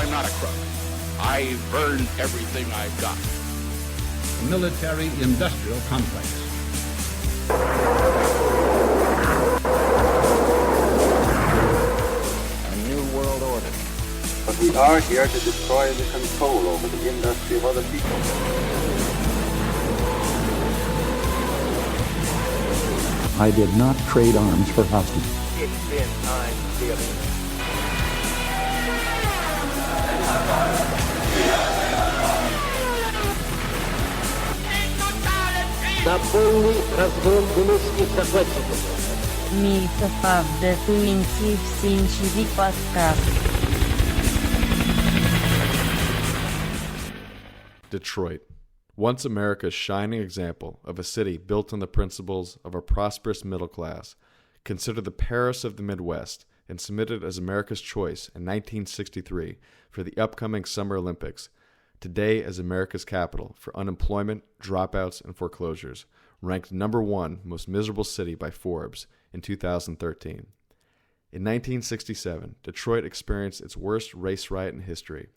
I'm not a crook. I've earned everything I've got. Military-industrial complex. A new world order. But we are here to destroy the control over the industry of other people. I did not trade arms for hostages. It's been time to be a на полный разгром гнусных захватчиков. Myth20c podcast. Detroit, once America's shining example of a city built on the principles of a prosperous middle class, considered the Paris of the Midwest, and submitted as America's choice in 1963 for the upcoming Summer Olympics, today as America's capital for unemployment, dropouts, and foreclosures, ranked #1 most miserable city by Forbes in 2013. In 1967, Detroit experienced its worst race riot in history,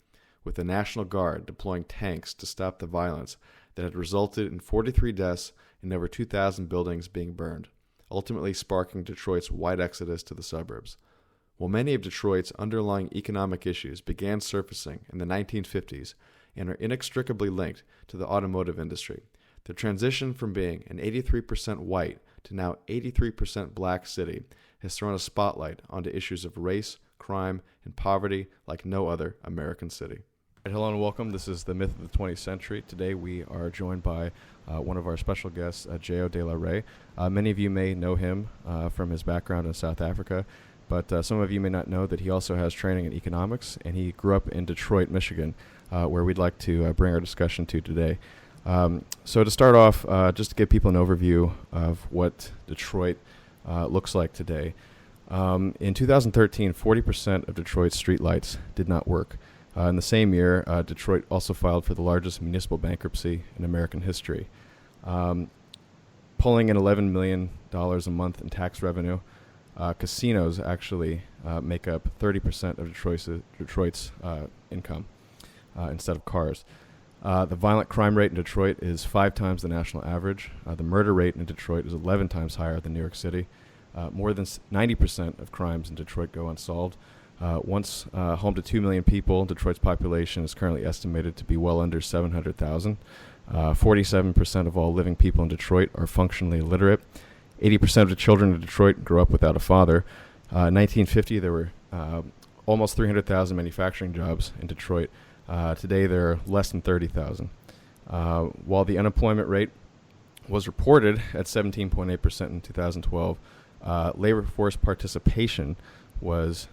with the National Guard deploying tanks to stop the violence that had resulted in 43 deaths and over 2,000 buildings being burned, ultimately sparking Detroit's wide exodus to the suburbs. While many of Detroit's underlying economic issues began surfacing in the 1950s and are inextricably linked to the automotive industry, the transition from being an 83% white to now 83% black city has thrown a spotlight onto issues of race, crime, and poverty like no other American city. Hello and welcome. This is the Myth of the 20th Century. Today we are joined by one of our special guests, J.O. De La Rey. Many of you may know him from his background in South Africa, but some of you may not know that he also has training in economics, and he grew up in Detroit, Michigan, where we'd like to bring our discussion to today. So to start off, just to give people an overview of what Detroit looks like today. In 2013, 40% of Detroit's streetlights did not work. In the same year, Detroit also filed for the largest municipal bankruptcy in American history, pulling in $11 million a month in tax revenue. Casinos actually make up 30% of Detroit's income instead of cars. The violent crime rate in Detroit is 5 times the national average. The murder rate in Detroit is 11 times higher than New York City. More than 90% of crimes in Detroit go unsolved. Once home to 2 million people, Detroit's population is currently estimated to be well under 700,000. 47% of all living people in Detroit are functionally illiterate. 80% of the children in Detroit grew up without a father. In 1950, there were almost 300,000 manufacturing jobs in Detroit. Today, there are less than 30,000. While the unemployment rate was reported at 17.8% in 2012, labor force participation was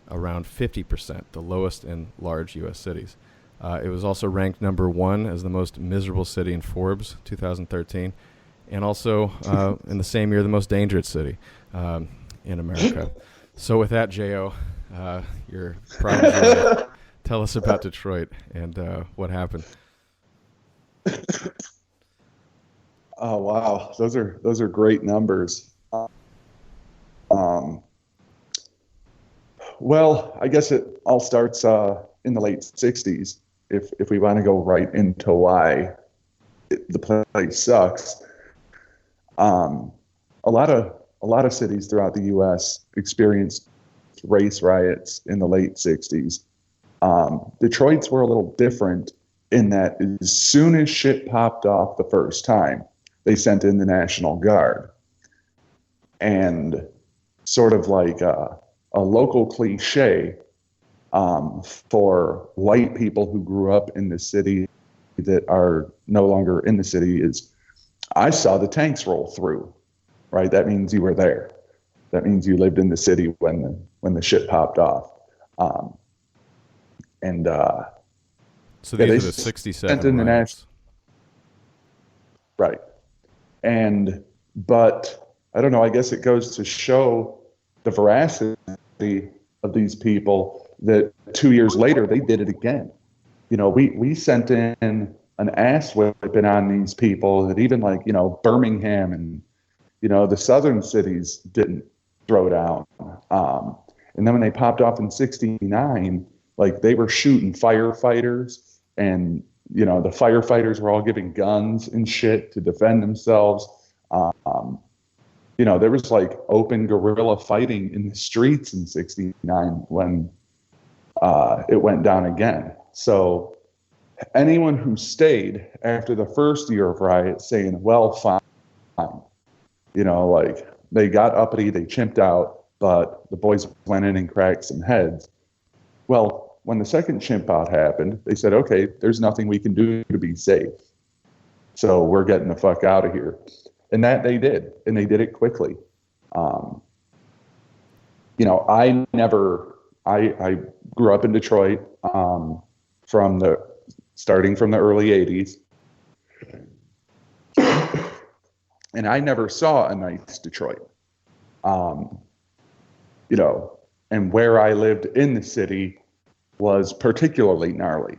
around 50%, the lowest in large U.S. cities. It was also ranked #1 as the most miserable city in Forbes 2013, and also in the same year, the most dangerous city in America. So with that, J.O., you're probably going to tell us about Detroit and what happened. Oh, wow. Those are great numbers. Well, I guess it all starts in the late 60s, if we want to go right into why the place sucks. A lot of cities throughout the U.S. experienced race riots in the late 60s. Detroit's were a little different in that as soon as shit popped off the first time, they sent in the National Guard. And sort of like a local cliche for white people who grew up in the city that are no longer in the city is, I saw the tanks roll through, right? That means you were there. That means you lived in the city when the shit popped off. So these are the 67 riots. Right. But I don't know, I guess it goes to show the veracity of these people that 2 years later they did it again. You know, we sent in an ass whipping on these people that even Birmingham and, the southern cities didn't throw down. And then when they popped off in 69, Like they were shooting firefighters, and the firefighters were all giving guns and shit to defend themselves. There was like open guerrilla fighting in the streets in '69 when it went down again. So anyone who stayed after the first year of riot saying, well, fine, like they got uppity, they chimped out, but the boys went in and cracked some heads. Well, when the second chimp out happened, they said, okay, there's nothing we can do to be safe. So we're getting the fuck out of here. And that they did, and they did it quickly. I grew up in Detroit starting from the early 80s. And I never saw a nice Detroit. And where I lived in the city was particularly gnarly.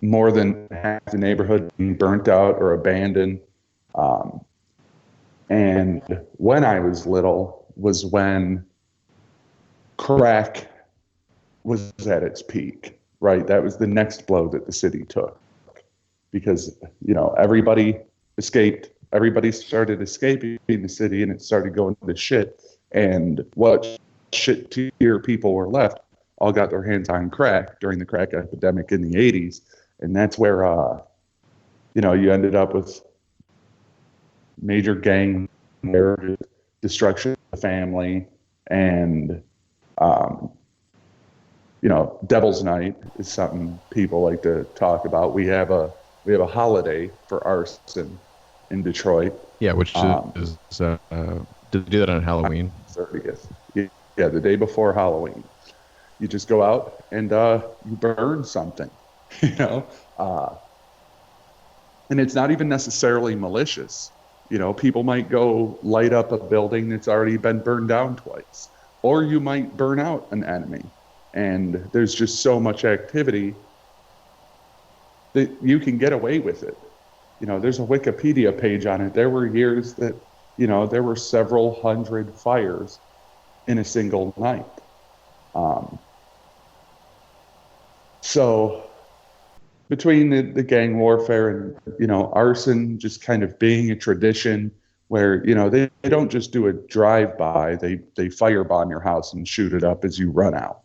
More than half the neighborhood being burnt out or abandoned. And when I was little was when crack was at its peak, right? That was the next blow that the city took. Because, everybody escaped. Everybody started escaping the city, and it started going to shit. And what shit-tier people were left all got their hands on crack during the crack epidemic in the 80s. And that's where, you ended up with major gang marriage, destruction of the family, and, Devil's Night is something people like to talk about. We have a holiday for arson in Detroit. Yeah, which is to do that on Halloween. 30th. Yeah, the day before Halloween. You just go out and you burn something, and it's not even necessarily malicious. People might go light up a building that's already been burned down twice, or you might burn out an enemy. And there's just so much activity that you can get away with it. There's a Wikipedia page on it. There were years that, there were several hundred fires in a single night. So between the gang warfare and, arson just kind of being a tradition where, they don't just do a drive-by, they firebomb your house and shoot it up as you run out.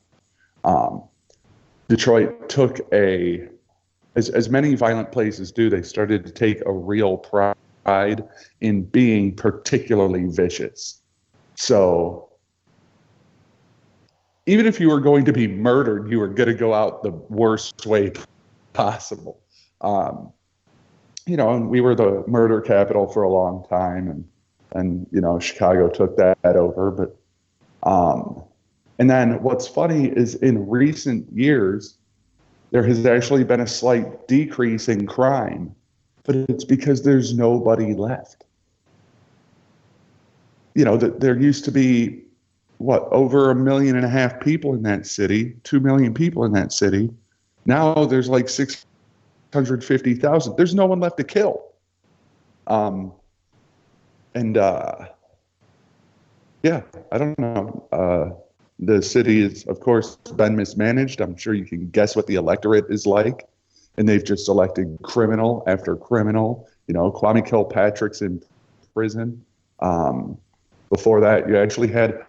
Detroit took as many violent places do, they started to take a real pride in being particularly vicious. So even if you were going to be murdered, you were going to go out the worst way possible. And we were the murder capital for a long time, and Chicago took that over. But and then what's funny is in recent years, there has actually been a slight decrease in crime, but it's because there's nobody left. There used to be, over 1.5 million people in that city, 2 million people in that city. Now there's like 650,000. There's no one left to kill. Yeah, I don't know. The city is, of course, been mismanaged. I'm sure you can guess what the electorate is like. And they've just elected criminal after criminal. Kwame Kilpatrick's in prison. Before that, you actually had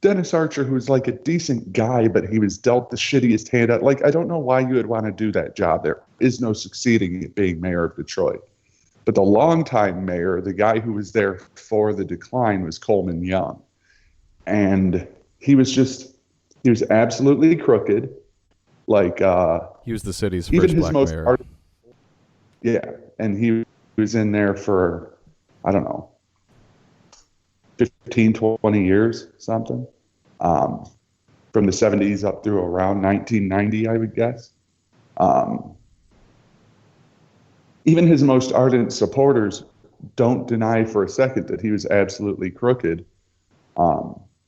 Dennis Archer, who's like a decent guy, but he was dealt the shittiest hand out. Like, I don't know why you would want to do that job. There is no succeeding at being mayor of Detroit. But the longtime mayor, the guy who was there for the decline, was Coleman Young. And he was absolutely crooked. Like, he was the city's even first his black most mayor. Yeah, and he was in there for, I don't know, 15, 20 years, something. From the 70s up through around 1990, I would guess. Even his most ardent supporters don't deny for a second that he was absolutely crooked.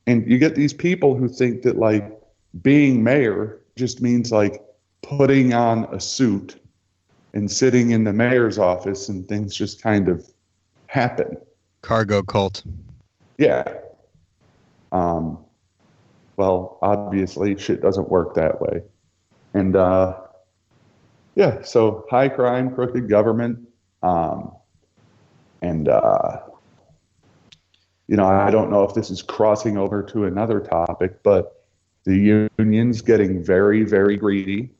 And you get these people who think that, like, being mayor just means, like, putting on a suit and sitting in the mayor's office and things just kind of happen. Cargo cult. Yeah. Well, obviously, shit doesn't work that way. And yeah, so high crime, crooked government, and you know, I don't know if this is crossing over to another topic, but the unions getting very, very greedy,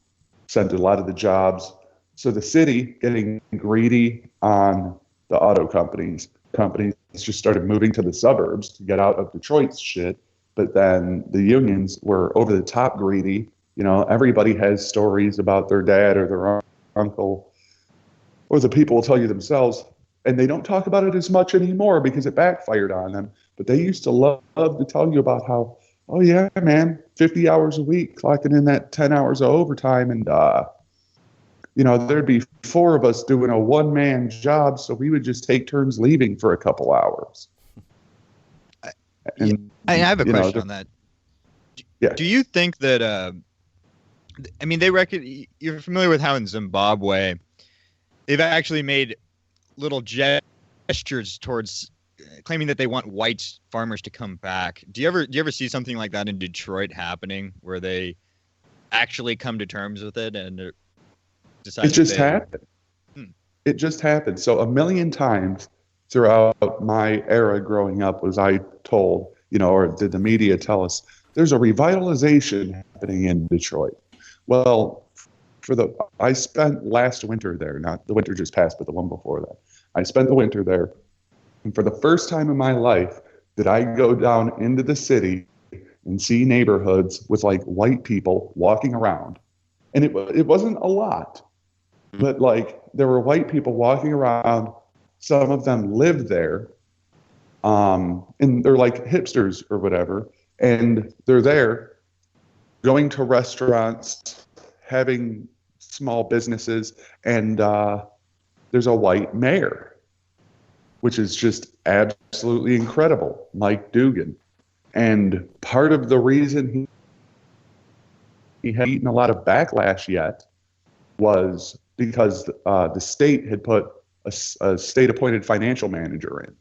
sent a lot of the jobs. So the city getting greedy on the auto companies. Companies just started moving to the suburbs to get out of Detroit's shit. But then the unions were over the top greedy. You know, everybody has stories about their dad or their uncle, or the people will tell you themselves. And they don't talk about it as much anymore because it backfired on them. But they used to love to tell you about how, oh yeah, man, 50 hours a week, clocking in that 10 hours of overtime. And, you know, there'd be 4 of us doing a one-man job. So we would just take turns leaving for a couple hours. And, I have a question on that. Yeah. Do you think that, I mean, you're familiar with how in Zimbabwe, they've actually made little gestures towards claiming that they want white farmers to come back. Do you ever see something like that in Detroit happening, where they actually come to terms with it and decide? It just happened. It just happened. So a million times throughout my era growing up was I told, you know, or did the media tell us, there's a revitalization happening in Detroit. Well, I spent last winter there, not the winter just passed, but the one before that. I spent the winter there, and for the first time in my life did I go down into the city and see neighborhoods with like white people walking around. And it wasn't a lot, but like there were white people walking around. Some of them lived there, and they're like hipsters or whatever, and they're there going to restaurants, having small businesses, and there's a white mayor, which is just absolutely incredible, Mike Dugan. And part of the reason he hadn't eaten a lot of backlash yet was because the state had put a state-appointed financial manager in.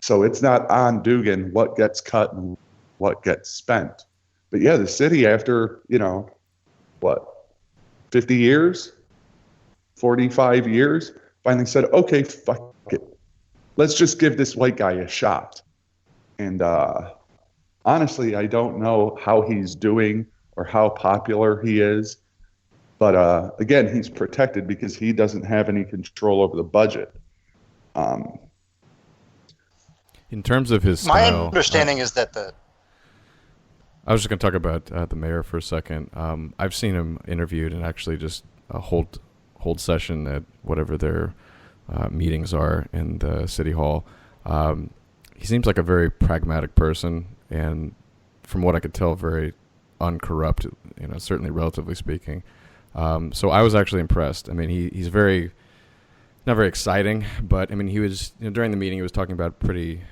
So it's not on Dugan what gets cut and what gets spent. But yeah, the city, after, you know, what, 50 years, 45 years, finally said, okay, fuck it. Let's just give this white guy a shot. And honestly, I don't know how he's doing or how popular he is. But again, he's protected because he doesn't have any control over the budget. In terms of his my style, understanding is that I was just going to talk about the mayor for a second. I've seen him interviewed and actually just hold session at whatever their meetings are in the city hall. He seems like a very pragmatic person, and from what I could tell, very uncorrupt. You know, certainly relatively speaking. So I was actually impressed. I mean, he's not very exciting, but I mean, he was, you know, during the meeting, he was talking about pretty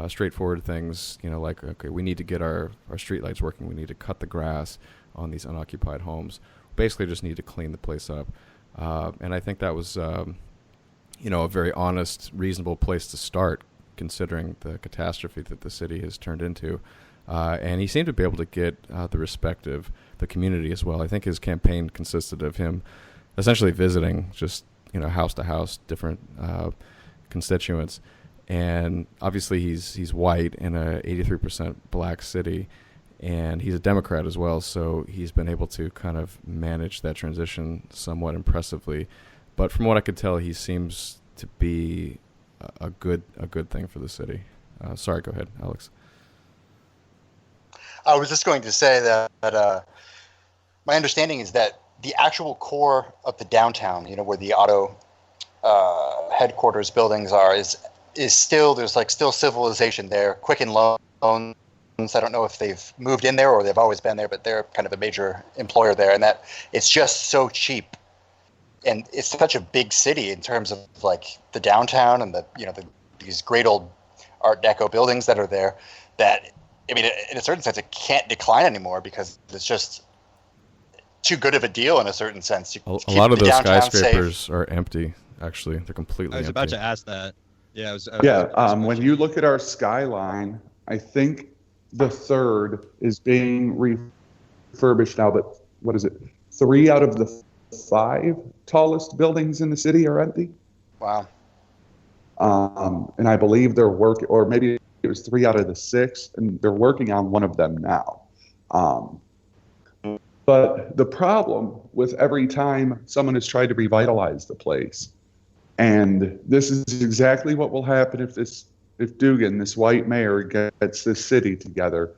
straightforward things, you know, like, okay, we need to get our streetlights working. We need to cut the grass on these unoccupied homes. Basically just need to clean the place up. And I think that was, you know, a very honest, reasonable place to start, considering the catastrophe that the city has turned into. And he seemed to be able to get the respect of the community as well. I think his campaign consisted of him essentially visiting just, you know, house to house, different constituents. And obviously he's white in a 83% black city, and he's a Democrat as well, so he's been able to kind of manage that transition somewhat impressively. But from what I could tell, he seems to be a good thing for the city. Sorry, go ahead, Alex. I was just going to say that my understanding is that the actual core of the downtown, you know, where the auto headquarters buildings are, is still, there's like still civilization there. Quicken Loans, I don't know if they've moved in there or they've always been there, but they're kind of a major employer there, and that it's just so cheap. And it's such a big city in terms of like the downtown and the, you know, these great old Art Deco buildings that are there, that, I mean, in a certain sense, it can't decline anymore because it's just too good of a deal in a certain sense. A lot of those skyscrapers are empty, actually. They're completely empty. I was about to ask that. Yeah. When you look at our skyline, I think the third is being refurbished now, but what is it? 3 out of the 5 tallest buildings in the city are empty. Wow. And I believe they're working, or maybe it was 3 out of the 6, and they're working on one of them now. But the problem with every time someone has tried to revitalize the place, and this is exactly what will happen if Dugan, this white mayor, gets this city together,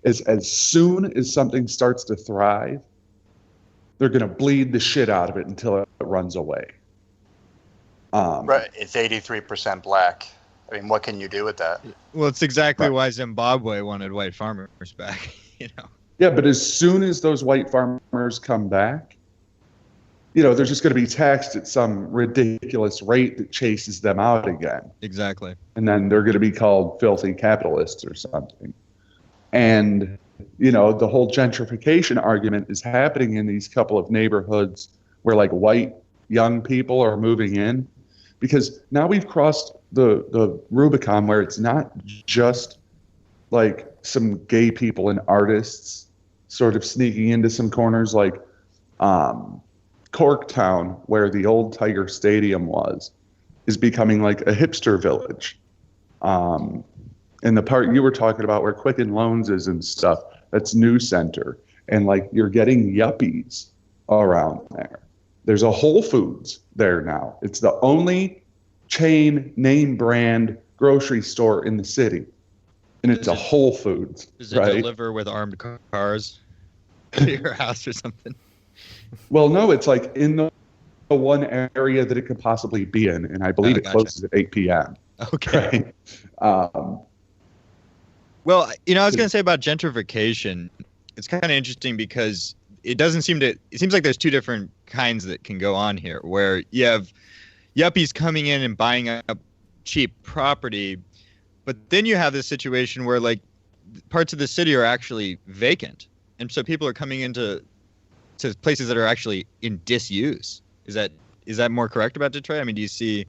is as soon as something starts to thrive, they're going to bleed the shit out of it until it runs away. Right. It's 83% black. I mean, what can you do with that? Well, it's exactly why Zimbabwe wanted white farmers back, you know. Yeah, but as soon as those white farmers come back, you know, they're just going to be taxed at some ridiculous rate that chases them out again. Exactly. And then they're going to be called filthy capitalists or something. And, you know, the whole gentrification argument is happening in these couple of neighborhoods where, like, white young people are moving in, because now we've crossed the Rubicon where it's not just like some gay people and artists sort of sneaking into some corners, like Corktown, where the old Tiger Stadium was, is becoming like a hipster village. And the part you were talking about where Quicken Loans is and stuff, that's New Center. And like you're getting yuppies around there. There's a Whole Foods there now. It's the only chain name brand grocery store in the city. And it's a Whole Foods. Does it deliver with armed cars to your house or something? Well, no, it's like in the one area that it could possibly be in. And I believe it closes at 8 p.m. Okay. Right? Well, you know, I was going to say about gentrification, it's kind of interesting because it seems like there's two different kinds that can go on here, where you have yuppies coming in and buying up cheap property, but then you have this situation where like parts of the city are actually vacant, and so people are coming into places that are actually in disuse. Is that more correct about Detroit? I mean, do you see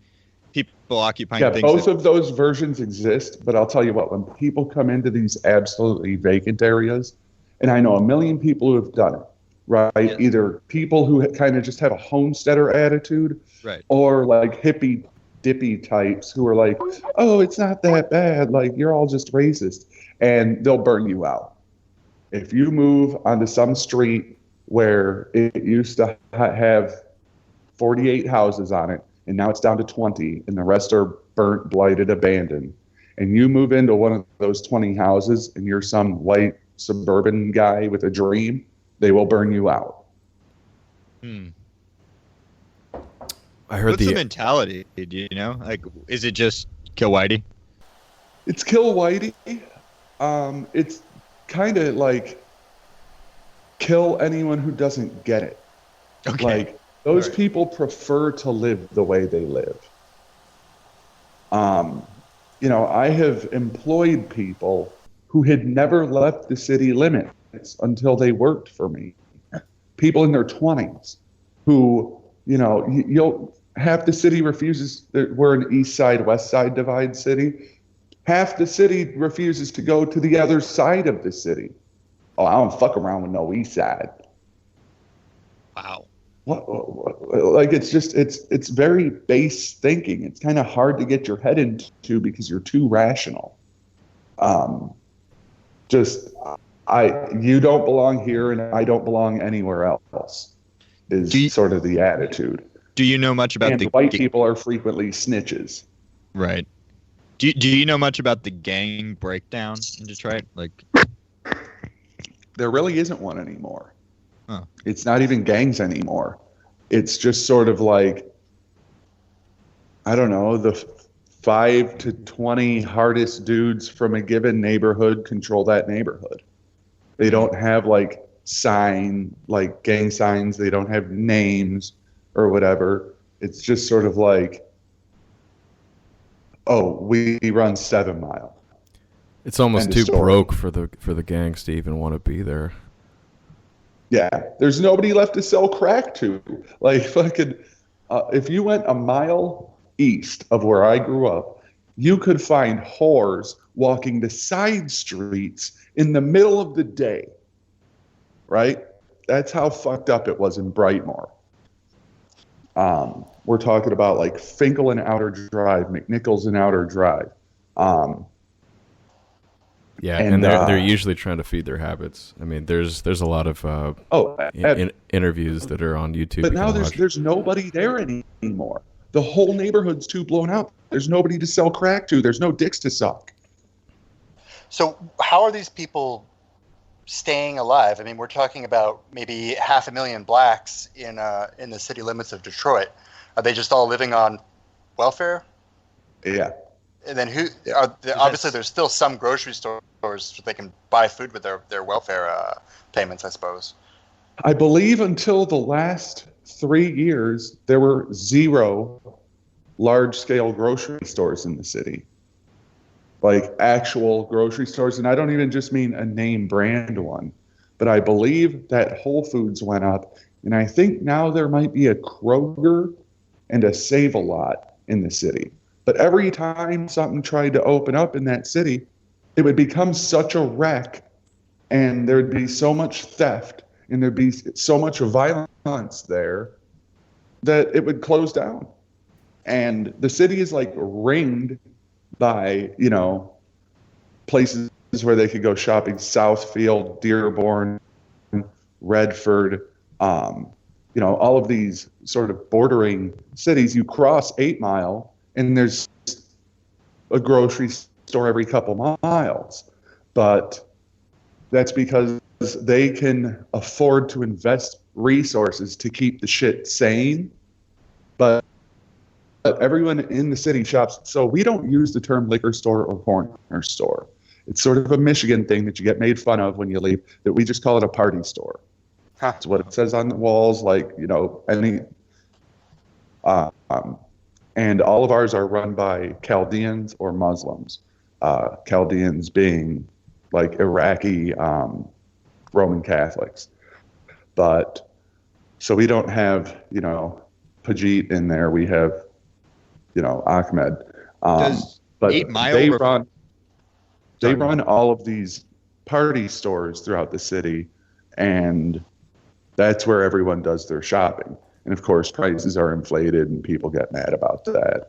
people occupying things? Yeah, both of those versions exist, but I'll tell you what, when people come into these absolutely vacant areas, and I know a million people who have done it, right? Yeah. Either people who kind of just have a homesteader attitude, right, or like hippie dippy types who are like, oh, it's not that bad, like you're all just racist, and they'll burn you out. If you move onto some street where it used to have 48 houses on it, and now it's down to 20, and the rest are burnt, blighted, abandoned, and you move into one of those 20 houses, and you're some white suburban guy with a dream, they will burn you out. I heard What's the mentality, do you know? Like, is it just kill Whitey? It's kill Whitey. It's kind of like kill anyone who doesn't get it. Okay. Like, those people prefer to live the way they live. You know, I have employed people who had never left the city limits until they worked for me. People in their 20s who, you know, half the city refuses, we're an east side, west side divide city. Half the city refuses to go to the other side of the city. Oh, I don't fuck around with no east side. Wow. Like, it's just, it's very base thinking. It's kind of hard to get your head into because you're too rational. You don't belong here and I don't belong anywhere else is sort of the attitude. Do you know much about white people are frequently snitches. Right. Do you know much about the gang breakdown in Detroit? Like, there really isn't one anymore. Huh. It's not even gangs anymore. It's just sort of like, I don't know, the 5 to 20 hardest dudes from a given neighborhood control that neighborhood. They don't have like gang signs. They don't have names or whatever. It's just sort of like, oh, we run 7 Mile. It's almost too broke for the gangs to even want to be there. Yeah, there's nobody left to sell crack to. Like, fucking, if you went a mile east of where I grew up, you could find whores walking the side streets in the middle of the day, right? That's how fucked up it was in Brightmoor. We're talking about like Finkel and Outer Drive, McNichols and Outer Drive. Yeah, and they're usually trying to feed their habits. I mean, there's a lot of interviews that are on YouTube. But now there's nobody there anymore. The whole neighborhood's too blown out. There's nobody to sell crack to. There's no dicks to suck. So how are these people staying alive? I mean, we're talking about maybe 500,000 blacks in the city limits of Detroit. Are they just all living on welfare? Yeah. And then obviously there's still some grocery stores so they can buy food with their welfare payments, I suppose. I believe until the last 3 years, there were 0 large-scale grocery stores in the city. Like actual grocery stores. And I don't even just mean a name brand one. But I believe that Whole Foods went up. And I think now there might be a Kroger and a Save-A-Lot in the city. But every time something tried to open up in that city, it would become such a wreck, and there'd be so much theft, and there'd be so much violence there that it would close down. And the city is like ringed by, places where they could go shopping: Southfield, Dearborn, Redford, all of these sort of bordering cities. You cross 8 Mile, and there's a grocery store every couple miles. But that's because they can afford to invest resources to keep the shit sane. But everyone in the city shops. So we don't use the term liquor store or corner store. It's sort of a Michigan thing that you get made fun of when you leave, that we just call it a party store. That's what it says on the walls, any... and all of ours are run by Chaldeans or Muslims. Chaldeans being like Iraqi Roman Catholics. But so we don't have, Pajit in there. We have, Ahmed. But 8 Mile they run all of these party stores throughout the city, and that's where everyone does their shopping. And of course, prices are inflated, and people get mad about that.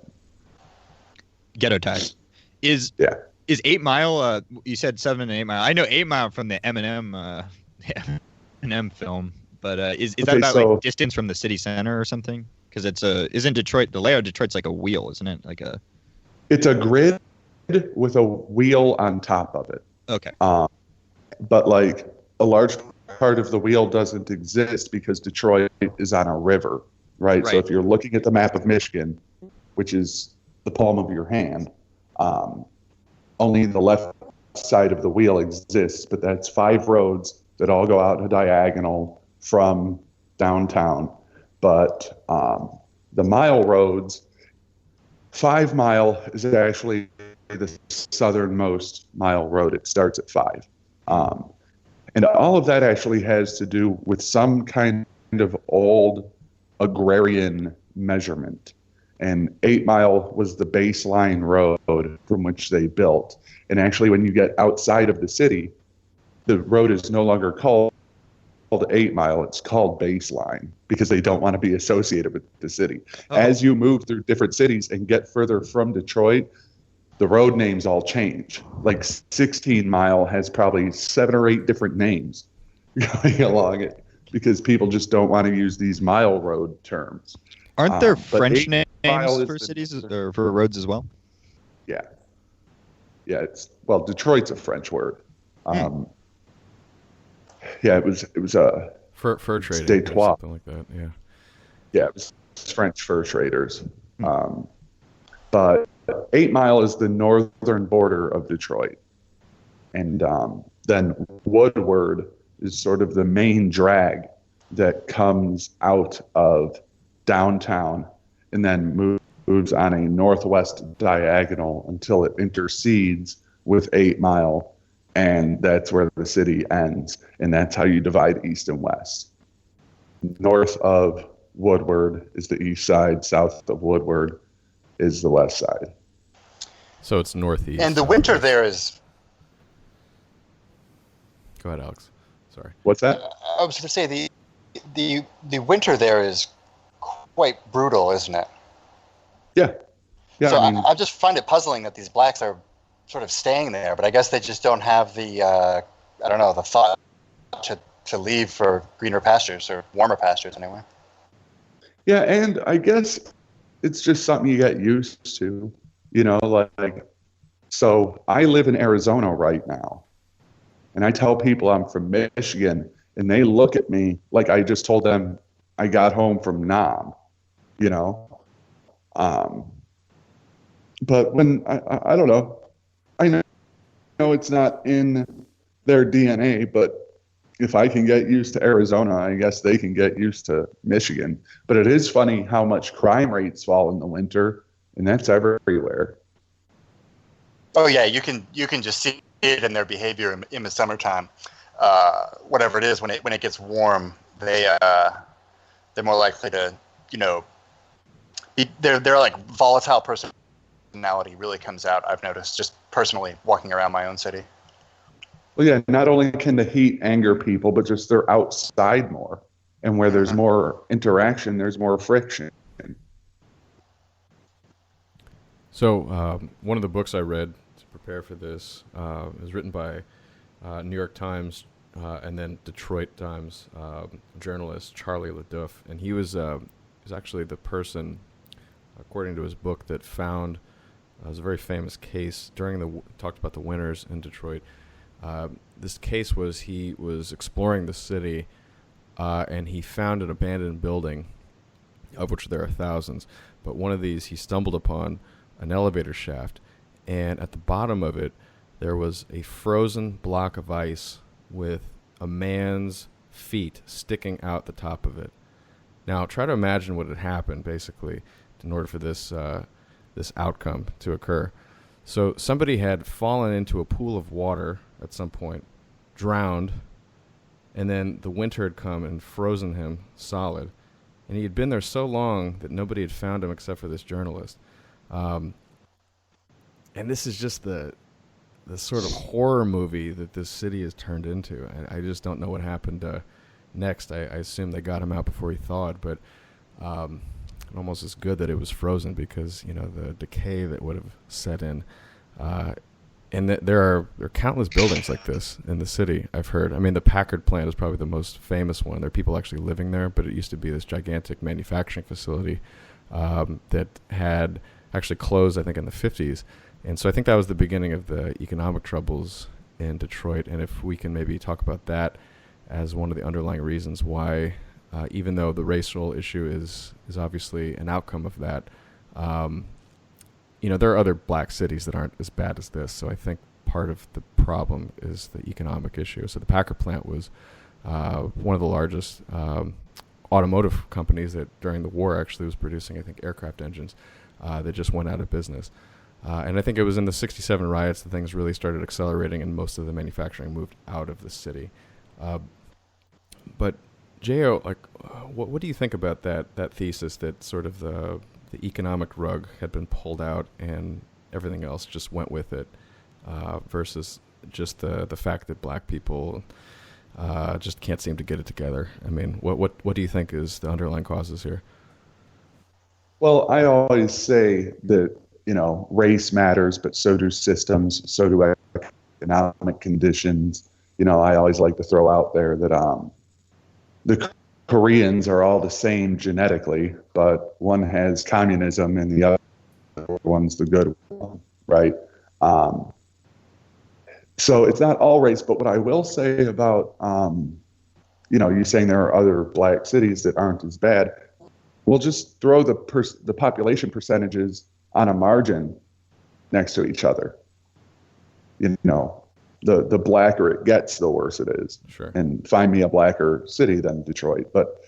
Ghetto tax. Is 8 Mile? You said 7 and 8 Mile. I know 8 Mile from the Eminem film, but is that about like distance from the city center or something? Because isn't Detroit, the layout of Detroit's like a wheel, isn't it? It's a grid with a wheel on top of it. Okay. But like a large part of the wheel doesn't exist because Detroit is on a river, right? So if you're looking at the map of Michigan, which is the palm of your hand, only the left side of the wheel exists, but that's 5 roads that all go out in a diagonal from downtown. But the mile roads, 5 Mile is actually the southernmost mile road. It starts at 5. And all of that actually has to do with some kind of old agrarian measurement. And 8 Mile was the baseline road from which they built. And actually, when you get outside of the city, the road is no longer called 8 Mile. It's called Baseline because they don't want to be associated with the city. Oh. As you move through different cities and get further from Detroit, the road names all change. Like 16 Mile has probably 7 or 8 different names going along it because people just don't want to use these mile road terms. Aren't there French names for cities or for roads as well? Yeah. Yeah, Detroit's a French word. Yeah, it was a fur trading Détroit. Or something like that. Yeah. Yeah, it was French fur traders. But 8 Mile is the northern border of Detroit. And then Woodward is sort of the main drag that comes out of downtown and then moves on a northwest diagonal until it intercedes with 8 Mile. And that's where the city ends. And that's how you divide east and west. North of Woodward is the east side. South of Woodward is the west side. So it's northeast. And the winter there is. Go ahead, Alex. Sorry. What's that? I was going to say the winter there is quite brutal, isn't it? Yeah. Yeah. So I mean, I just find it puzzling that these blacks are sort of staying there, but I guess they just don't have the I don't know, the thought to leave for greener pastures or warmer pastures anyway. yeah, and I guess it's just something you get used to, like, so I live in Arizona right now, and I tell people I'm from Michigan, and they look at me like I just told them I got home from Nam, but when I don't know, I know it's not in their DNA, but if I can get used to Arizona, I guess they can get used to Michigan. But it is funny how much crime rates fall in the winter, and that's everywhere. Oh yeah, you can just see it in their behavior in the summertime. Whatever it is, when it gets warm, they're more likely to, they're like volatile personality really comes out. I've noticed just personally walking around my own city. Well, yeah, not only can the heat anger people, but just they're outside more. And where there's more interaction, there's more friction. So one of the books I read to prepare for this is written by New York Times and then Detroit Times journalist Charlie LaDuff. And he was actually the person, according to his book, that found it was a very famous case talked about the winters in Detroit. This case was he was exploring the city and he found an abandoned building, of which there are thousands. But one of these he stumbled upon an elevator shaft, and at the bottom of it there was a frozen block of ice with a man's feet sticking out the top of it. Now try to imagine what had happened basically in order for this outcome to occur. So somebody had fallen into a pool of water at some point, drowned, and then the winter had come and frozen him solid. And he had been there so long that nobody had found him except for this journalist. And this is just the sort of horror movie that this city has turned into. I just don't know what happened next. I assume they got him out before he thawed, but almost as good that it was frozen because, the decay that would have set in. And there are countless buildings like this in the city, I've heard. I mean, the Packard plant is probably the most famous one. There are people actually living there, but it used to be this gigantic manufacturing facility that had actually closed, I think, in the 50s. And so I think that was the beginning of the economic troubles in Detroit. And if we can maybe talk about that as one of the underlying reasons why, even though the racial issue is obviously an outcome of that, there are other black cities that aren't as bad as this. So I think part of the problem is the economic issue. So the Packard plant was one of the largest automotive companies that during the war actually was producing, I think, aircraft engines that just went out of business. And I think it was in the 67 riots that things really started accelerating and most of the manufacturing moved out of the city. But J.O., what do you think about that thesis that sort of the economic rug had been pulled out and everything else just went with it, versus just the fact that black people just can't seem to get it together? I mean, what do you think is the underlying causes here? Well, I always say that, race matters, but so do systems, so do economic conditions. I always like to throw out there that the Koreans are all the same genetically, but one has communism and the other one's the good one, right? So it's not all race, but what I will say about, you saying there are other black cities that aren't as bad, we'll just throw the population percentages on a margin next to each other. The blacker it gets, the worse it is. Sure. And find me a blacker city than Detroit. But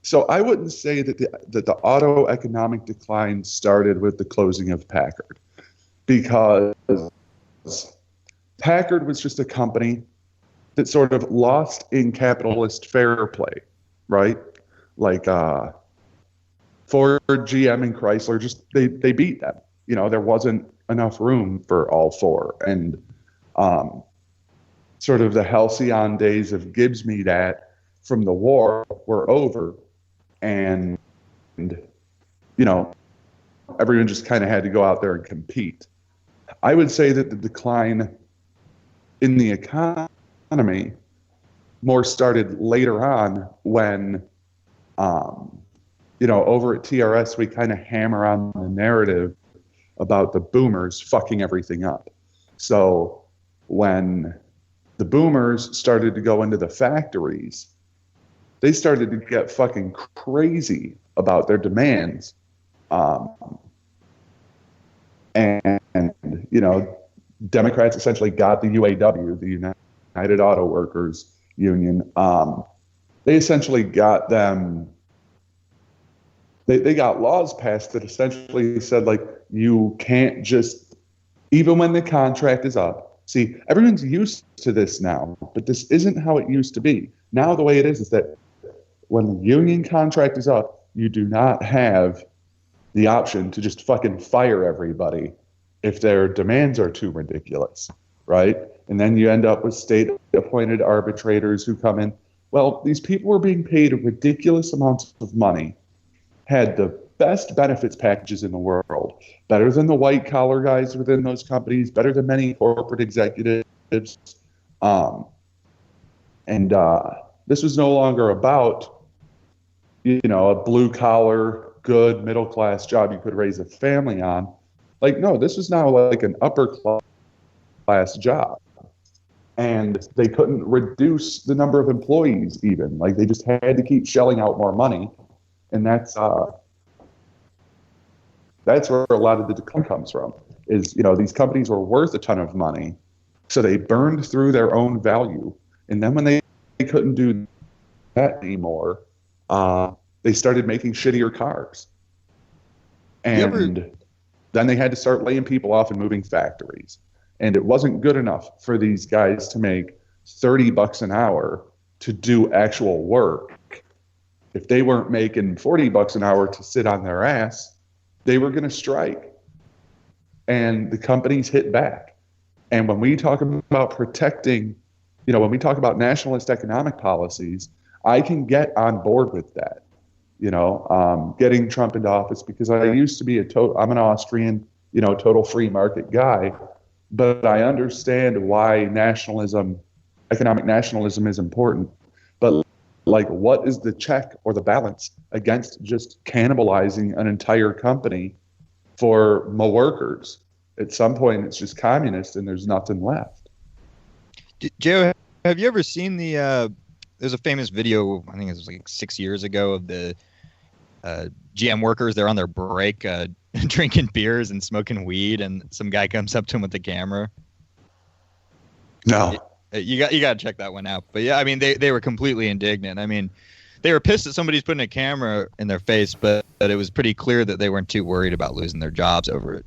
so I wouldn't say that the auto economic decline started with the closing of Packard, because Packard was just a company that sort of lost in capitalist fair play, right? Like Ford, GM, and Chrysler, just they beat them. There wasn't enough room for all four. And sort of the halcyon days of Gibbs Meat from the war were over. And, everyone just kind of had to go out there and compete. I would say that the decline in the economy more started later on when, over at TRS, we kind of hammer on the narrative about the boomers fucking everything up. So when the boomers started to go into the factories, they started to get fucking crazy about their demands. Democrats essentially got the UAW, the United Auto Workers Union. They essentially got them. They got laws passed that essentially said, like, you can't just, even when the contract is up. See, everyone's used to this now, but this isn't how it used to be. Now the way it is that when the union contract is up, you do not have the option to just fucking fire everybody if their demands are too ridiculous, right? And then you end up with state-appointed arbitrators who come in. Well, these people were being paid ridiculous amounts of money, had the best benefits packages in the world, better than the white-collar guys within those companies, better than many corporate executives. This was no longer about, a blue-collar, good middle-class job you could raise a family on. Like, no, this is now like an upper-class job. And they couldn't reduce the number of employees even. Like, they just had to keep shelling out more money. And that's where a lot of the decline comes from, is, these companies were worth a ton of money, so they burned through their own value. And then when they couldn't do that anymore, they started making shittier cars. And then they had to start laying people off and moving factories. And it wasn't good enough for these guys to make $30 an hour to do actual work. If they weren't making $40 an hour to sit on their ass, they were going to strike. And the companies hit back. And when we talk about protecting, when we talk about nationalist economic policies, I can get on board with that. Getting Trump into office, because I used to be I'm an Austrian, total free market guy, but I understand why economic nationalism is important. But like, what is the check or the balance against just cannibalizing an entire company for my workers? At some point, it's just communist and there's nothing left. Joe, have you ever seen there's a famous video, I think it was like 6 years ago, of the GM workers. They're on their break drinking beers and smoking weed, and some guy comes up to them with the camera. No. You got to check that one out. But yeah, I mean, they were completely indignant. I mean, they were pissed that somebody's putting a camera in their face, but it was pretty clear that they weren't too worried about losing their jobs over it.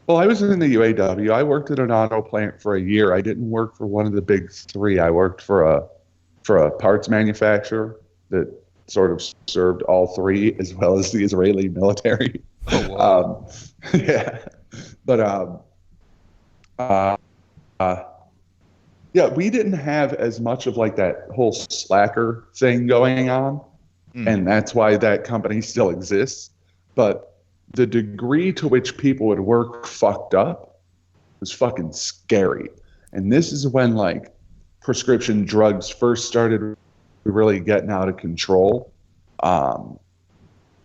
Well, I was in the UAW. I worked at an auto plant for a year. I didn't work for one of the big three. I worked for a parts manufacturer that sort of served all three, as well as the Israeli military. Oh, wow. Yeah. But yeah, we didn't have as much of like that whole slacker thing going on, and that's why that company still exists. But the degree to which people would work fucked up was fucking scary. And this is when like prescription drugs first started really getting out of control. And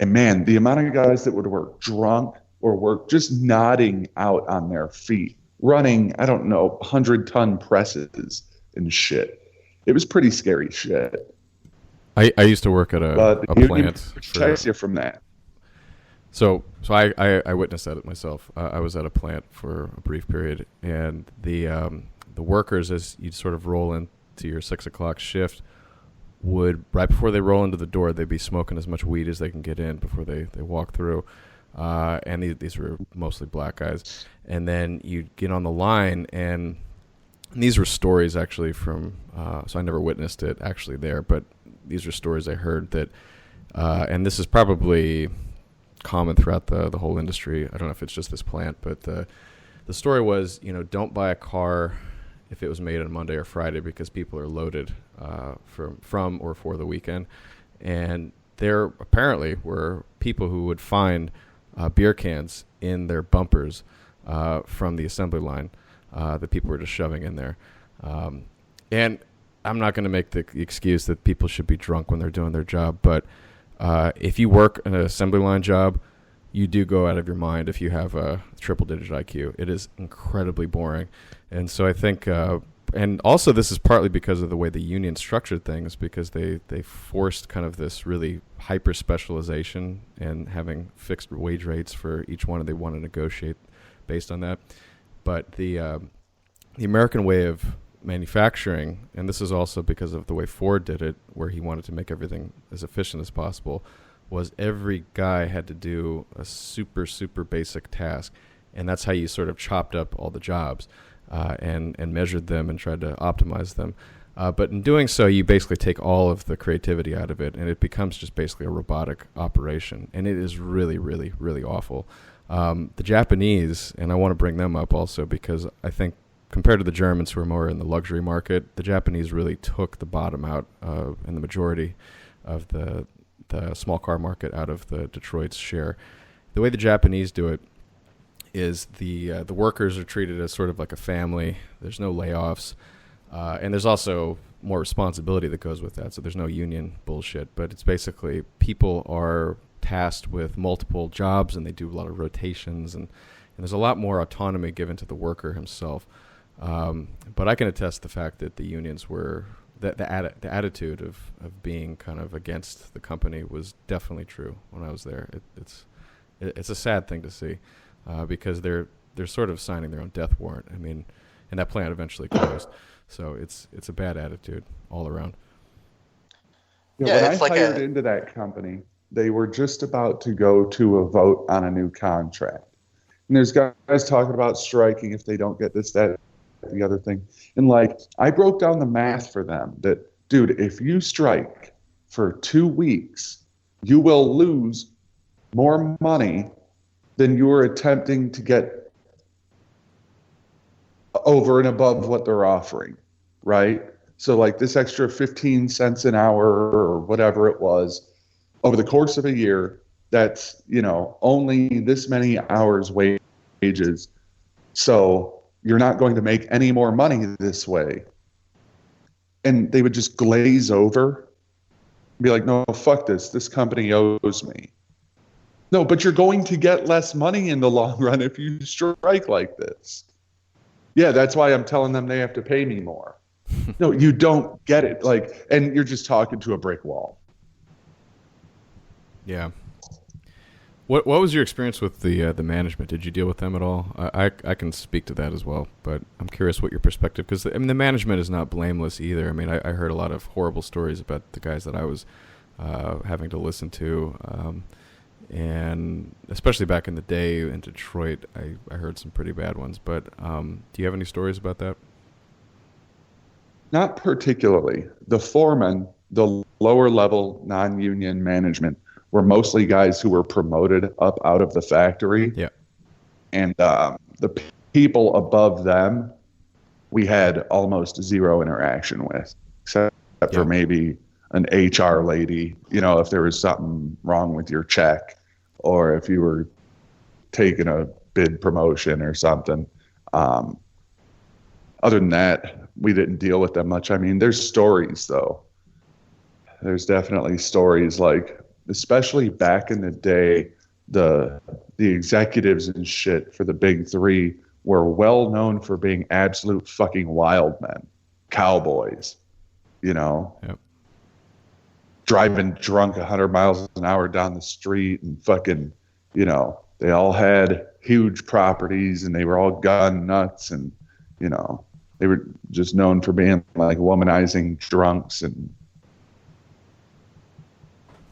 man, the amount of guys that would work drunk or work just nodding out on their feet, running, 100-ton presses and shit. It was pretty scary shit. I used to work at a plant. Protects you from that. So I witnessed that myself. I was at a plant for a brief period, and the workers, as you sort of roll into your 6 o'clock shift, would, right before they roll into the door, they'd be smoking as much weed as they can get in before they walk through. And these were mostly black guys. And then you'd get on the line, and these were stories actually from, so I never witnessed it actually there, but these are stories I heard that, and this is probably common throughout the whole industry. I don't know if it's just this plant, but the story was, don't buy a car if it was made on Monday or Friday because people are loaded from or for the weekend. And there apparently were people who would find beer cans in their bumpers from the assembly line that people were just shoving in there. And I'm not going to make the excuse that people should be drunk when they're doing their job, but if you work an assembly line job, you do go out of your mind if you have a triple-digit IQ. It is incredibly boring. And so I think, and also this is partly because of the way the union structured things, because they forced kind of this really hyper-specialization and having fixed wage rates for each one, and they want to negotiate based on that. But the American way of manufacturing, and this is also because of the way Ford did it, where he wanted to make everything as efficient as possible, was every guy had to do a super, super basic task. And that's how you sort of chopped up all the jobs and measured them and tried to optimize them. But in doing so, you basically take all of the creativity out of it, and it becomes just basically a robotic operation. And it is really, really, really awful. The Japanese, and I want to bring them up also because I think compared to the Germans who are more in the luxury market, the Japanese really took the bottom out in the majority of the small car market out of the Detroit's share. The way the Japanese do it is the workers are treated as sort of like a family. There's no layoffs, and there's also more responsibility that goes with that. So there's no union bullshit, but it's basically people are tasked with multiple jobs, and they do a lot of rotations, and there's a lot more autonomy given to the worker himself. But I can attest the fact that the unions were the attitude of being kind of against the company was definitely true when I was there. It's a sad thing to see because they're sort of signing their own death warrant. I mean, and that plant eventually closed, so it's a bad attitude all around. Yeah, when I hired into that company, they were just about to go to a vote on a new contract, and there's guys talking about striking if they don't get this, that, the other thing. And like, I broke down the math for them that, dude, if you strike for 2 weeks, you will lose more money than you are attempting to get over and above what they're offering, right? So like this extra 15 cents an hour or whatever it was over the course of a year, that's, only this many hours wages. So you're not going to make any more money this way. And they would just glaze over, be like, no, fuck this. This company owes me. No, but you're going to get less money in the long run if you strike like this. Yeah, that's why I'm telling them they have to pay me more. No, you don't get it. Like, and you're just talking to a brick wall. Yeah. What was your experience with the management? Did you deal with them at all? I can speak to that as well, but I'm curious what your perspective, because the management is not blameless either. I mean, I heard a lot of horrible stories about the guys that I was having to listen to, and especially back in the day in Detroit, I heard some pretty bad ones. But do you have any stories about that? Not particularly. The foreman, the lower level non-union management, were mostly guys who were promoted up out of the factory. Yeah. And the people above them, we had almost zero interaction with, except for maybe an HR lady, if there was something wrong with your check or if you were taking a bid promotion or something. Other than that, we didn't deal with them much. I mean, there's stories, though. There's definitely stories like, especially back in the day, the executives and shit for the big three were well known for being absolute fucking wild men, cowboys, Yep. Driving drunk 100 miles an hour down the street and fucking, they all had huge properties and they were all gun nuts and, they were just known for being like womanizing drunks and.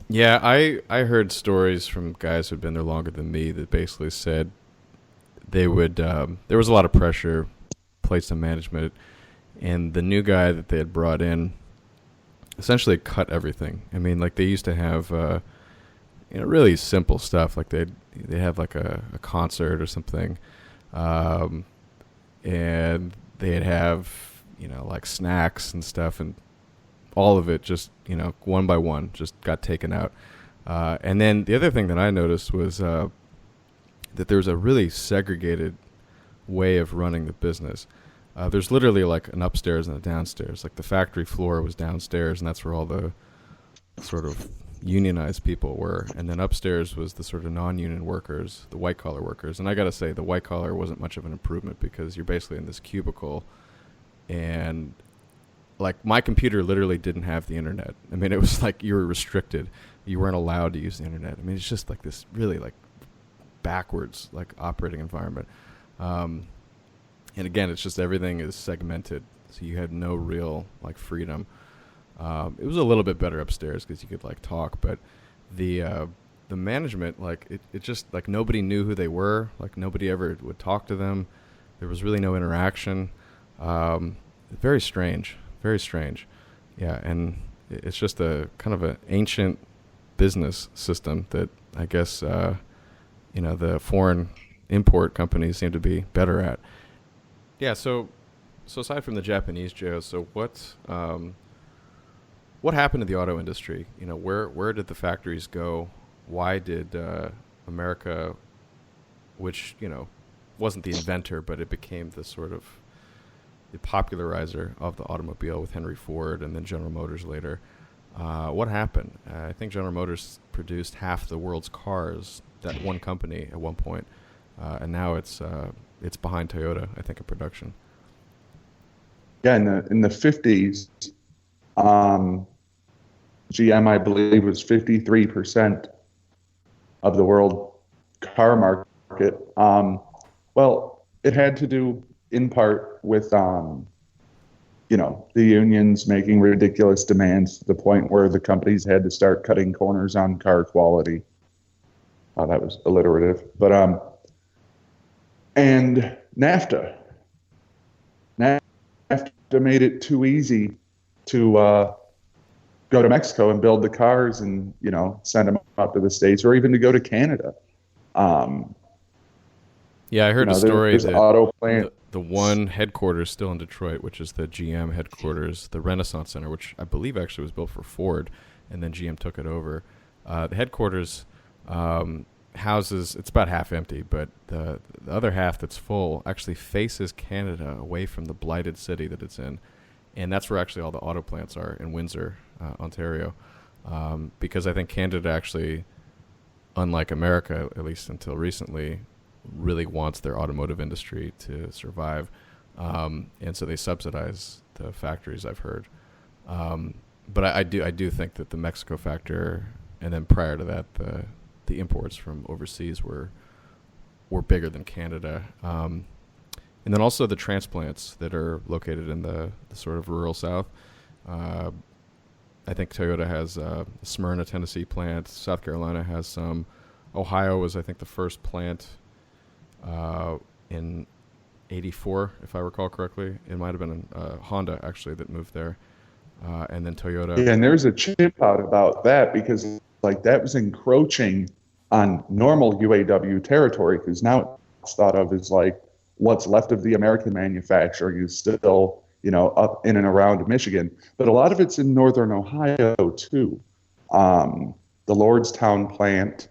Yeah, I heard stories from guys who'd been there longer than me that basically said they would there was a lot of pressure placed on management, and the new guy that they had brought in essentially cut everything. I mean, like they used to have really simple stuff, like they'd have like a concert or something and they'd have, like snacks and stuff, and all of it just, one by one just got taken out. And then the other thing that I noticed was that there's a really segregated way of running the business. There's literally like an upstairs and a downstairs. Like the factory floor was downstairs, and that's where all the sort of unionized people were. And then upstairs was the sort of non-union workers, the white-collar workers. And I got to say, the white-collar wasn't much of an improvement because you're basically in this cubicle. And like my computer literally didn't have the internet. I mean, it was like you were restricted. You weren't allowed to use the internet. I mean, it's just like this really like backwards like operating environment. And again, it's just everything is segmented, so you had no real like freedom. It was a little bit better upstairs because you could like talk, but the management, like it just like nobody knew who they were. Like nobody ever would talk to them. There was really no interaction. Very strange, very strange. Yeah, and it's just a kind of an ancient business system that I guess the foreign import companies seem to be better at. Yeah, so aside from the Japanese, Joe, so what happened to the auto industry? Where did the factories go? Why did America, which wasn't the inventor, but it became the sort of the popularizer of the automobile with Henry Ford and then General Motors later? What happened? I think General Motors produced half the world's cars, that one company at one point, and now it's behind Toyota, I think, in production. Yeah, in the 50s, GM, I believe, was 53% of the world car market. Well, it had to do in part with the unions making ridiculous demands to the point where the companies had to start cutting corners on car quality. That was alliterative, but and NAFTA made it too easy to go to Mexico and build the cars and send them out to the States, or even to go to Canada. Yeah, I heard a story that auto plant. The one headquarters still in Detroit, which is the GM headquarters, the Renaissance Center, which I believe actually was built for Ford, and then GM took it over. The headquarters houses, it's about half empty, but the other half that's full actually faces Canada, away from the blighted city that it's in. And that's where actually all the auto plants are, in Windsor, Ontario. Because I think Canada actually, unlike America, at least until recently, really wants their automotive industry to survive. And so they subsidize the factories, I've heard. But I do think that the Mexico factor, and then prior to that, the imports from overseas were bigger than Canada. And then also the transplants that are located in the sort of rural South. I think Toyota has a Smyrna, Tennessee plant. South Carolina has some. Ohio was, I think, the first plant in 84, if I recall correctly. It might have been Honda, actually, that moved there. And then Toyota. Yeah, and there's a chip out about that because that was encroaching on normal UAW territory, because now it's thought of as what's left of the American manufacturing is still, up in and around Michigan. But a lot of it's in northern Ohio, too. The Lordstown plant,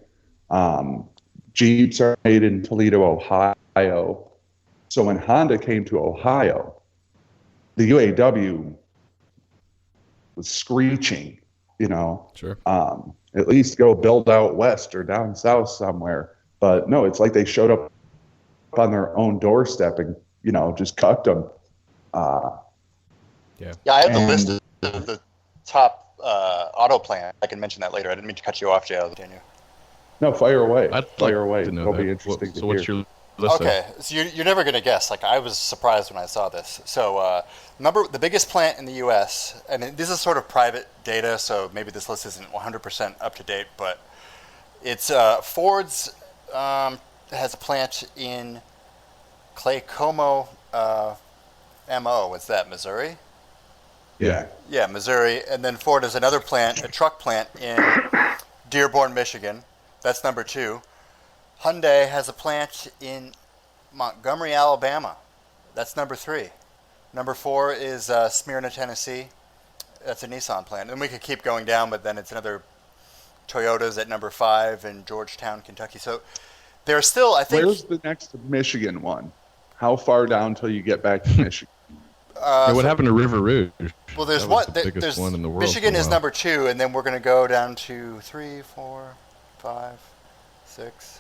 Jeeps are made in Toledo, Ohio. So when Honda came to Ohio, the UAW was screeching, Sure. At least go build out west or down south somewhere. But no, it's like they showed up on their own doorstep and, just cucked them. Yeah, I have the list of the top auto plant. I can mention that later. I didn't mean to cut you off, Daniel. No, fire away. Fire away. It'll be interesting to hear. What's your list? Okay, so you're never going to guess. I was surprised when I saw this. So the biggest plant in the U.S., and this is sort of private data, so maybe this list isn't 100% up to date, but it's Ford's has a plant in Claycomo, MO. What's that, Missouri? Yeah. Yeah, Missouri. And then Ford has another plant, a truck plant in Dearborn, Michigan. That's number 2. Hyundai has a plant in Montgomery, Alabama. That's number 3. Number 4 is Smyrna, Tennessee. That's a Nissan plant. And we could keep going down, but then it's another Toyota's at number 5 in Georgetown, Kentucky. So there's still, I think... Where's the next Michigan one? How far down till you get back to Michigan? What happened to River Rouge? Well, there's That was one. the biggest There's one in the world Michigan for a is while. number 2, and then we're going to go down to 3, 4, 5, 6.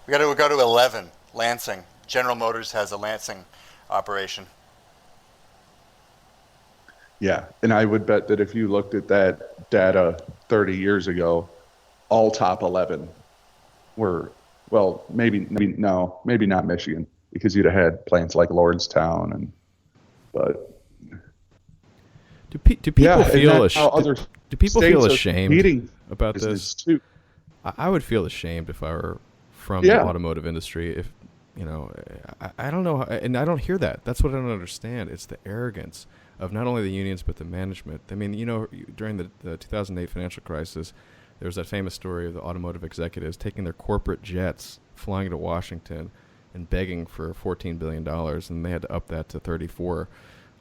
We got to go to 11. Lansing. General Motors has a Lansing operation. Yeah, and I would bet that if you looked at that data 30 years ago, all top 11 were, well, maybe not Michigan, because you'd have had plants like Lordstown, but Do people yeah, feel do people feel states are ashamed competing about business this? too. I would feel ashamed if I were from the automotive industry. If I don't know, and I don't hear that. That's what I don't understand. It's the arrogance of not only the unions but the management. I mean, during the 2008 financial crisis, there was that famous story of the automotive executives taking their corporate jets, flying to Washington, and begging for $14 billion, and they had to up that to 34.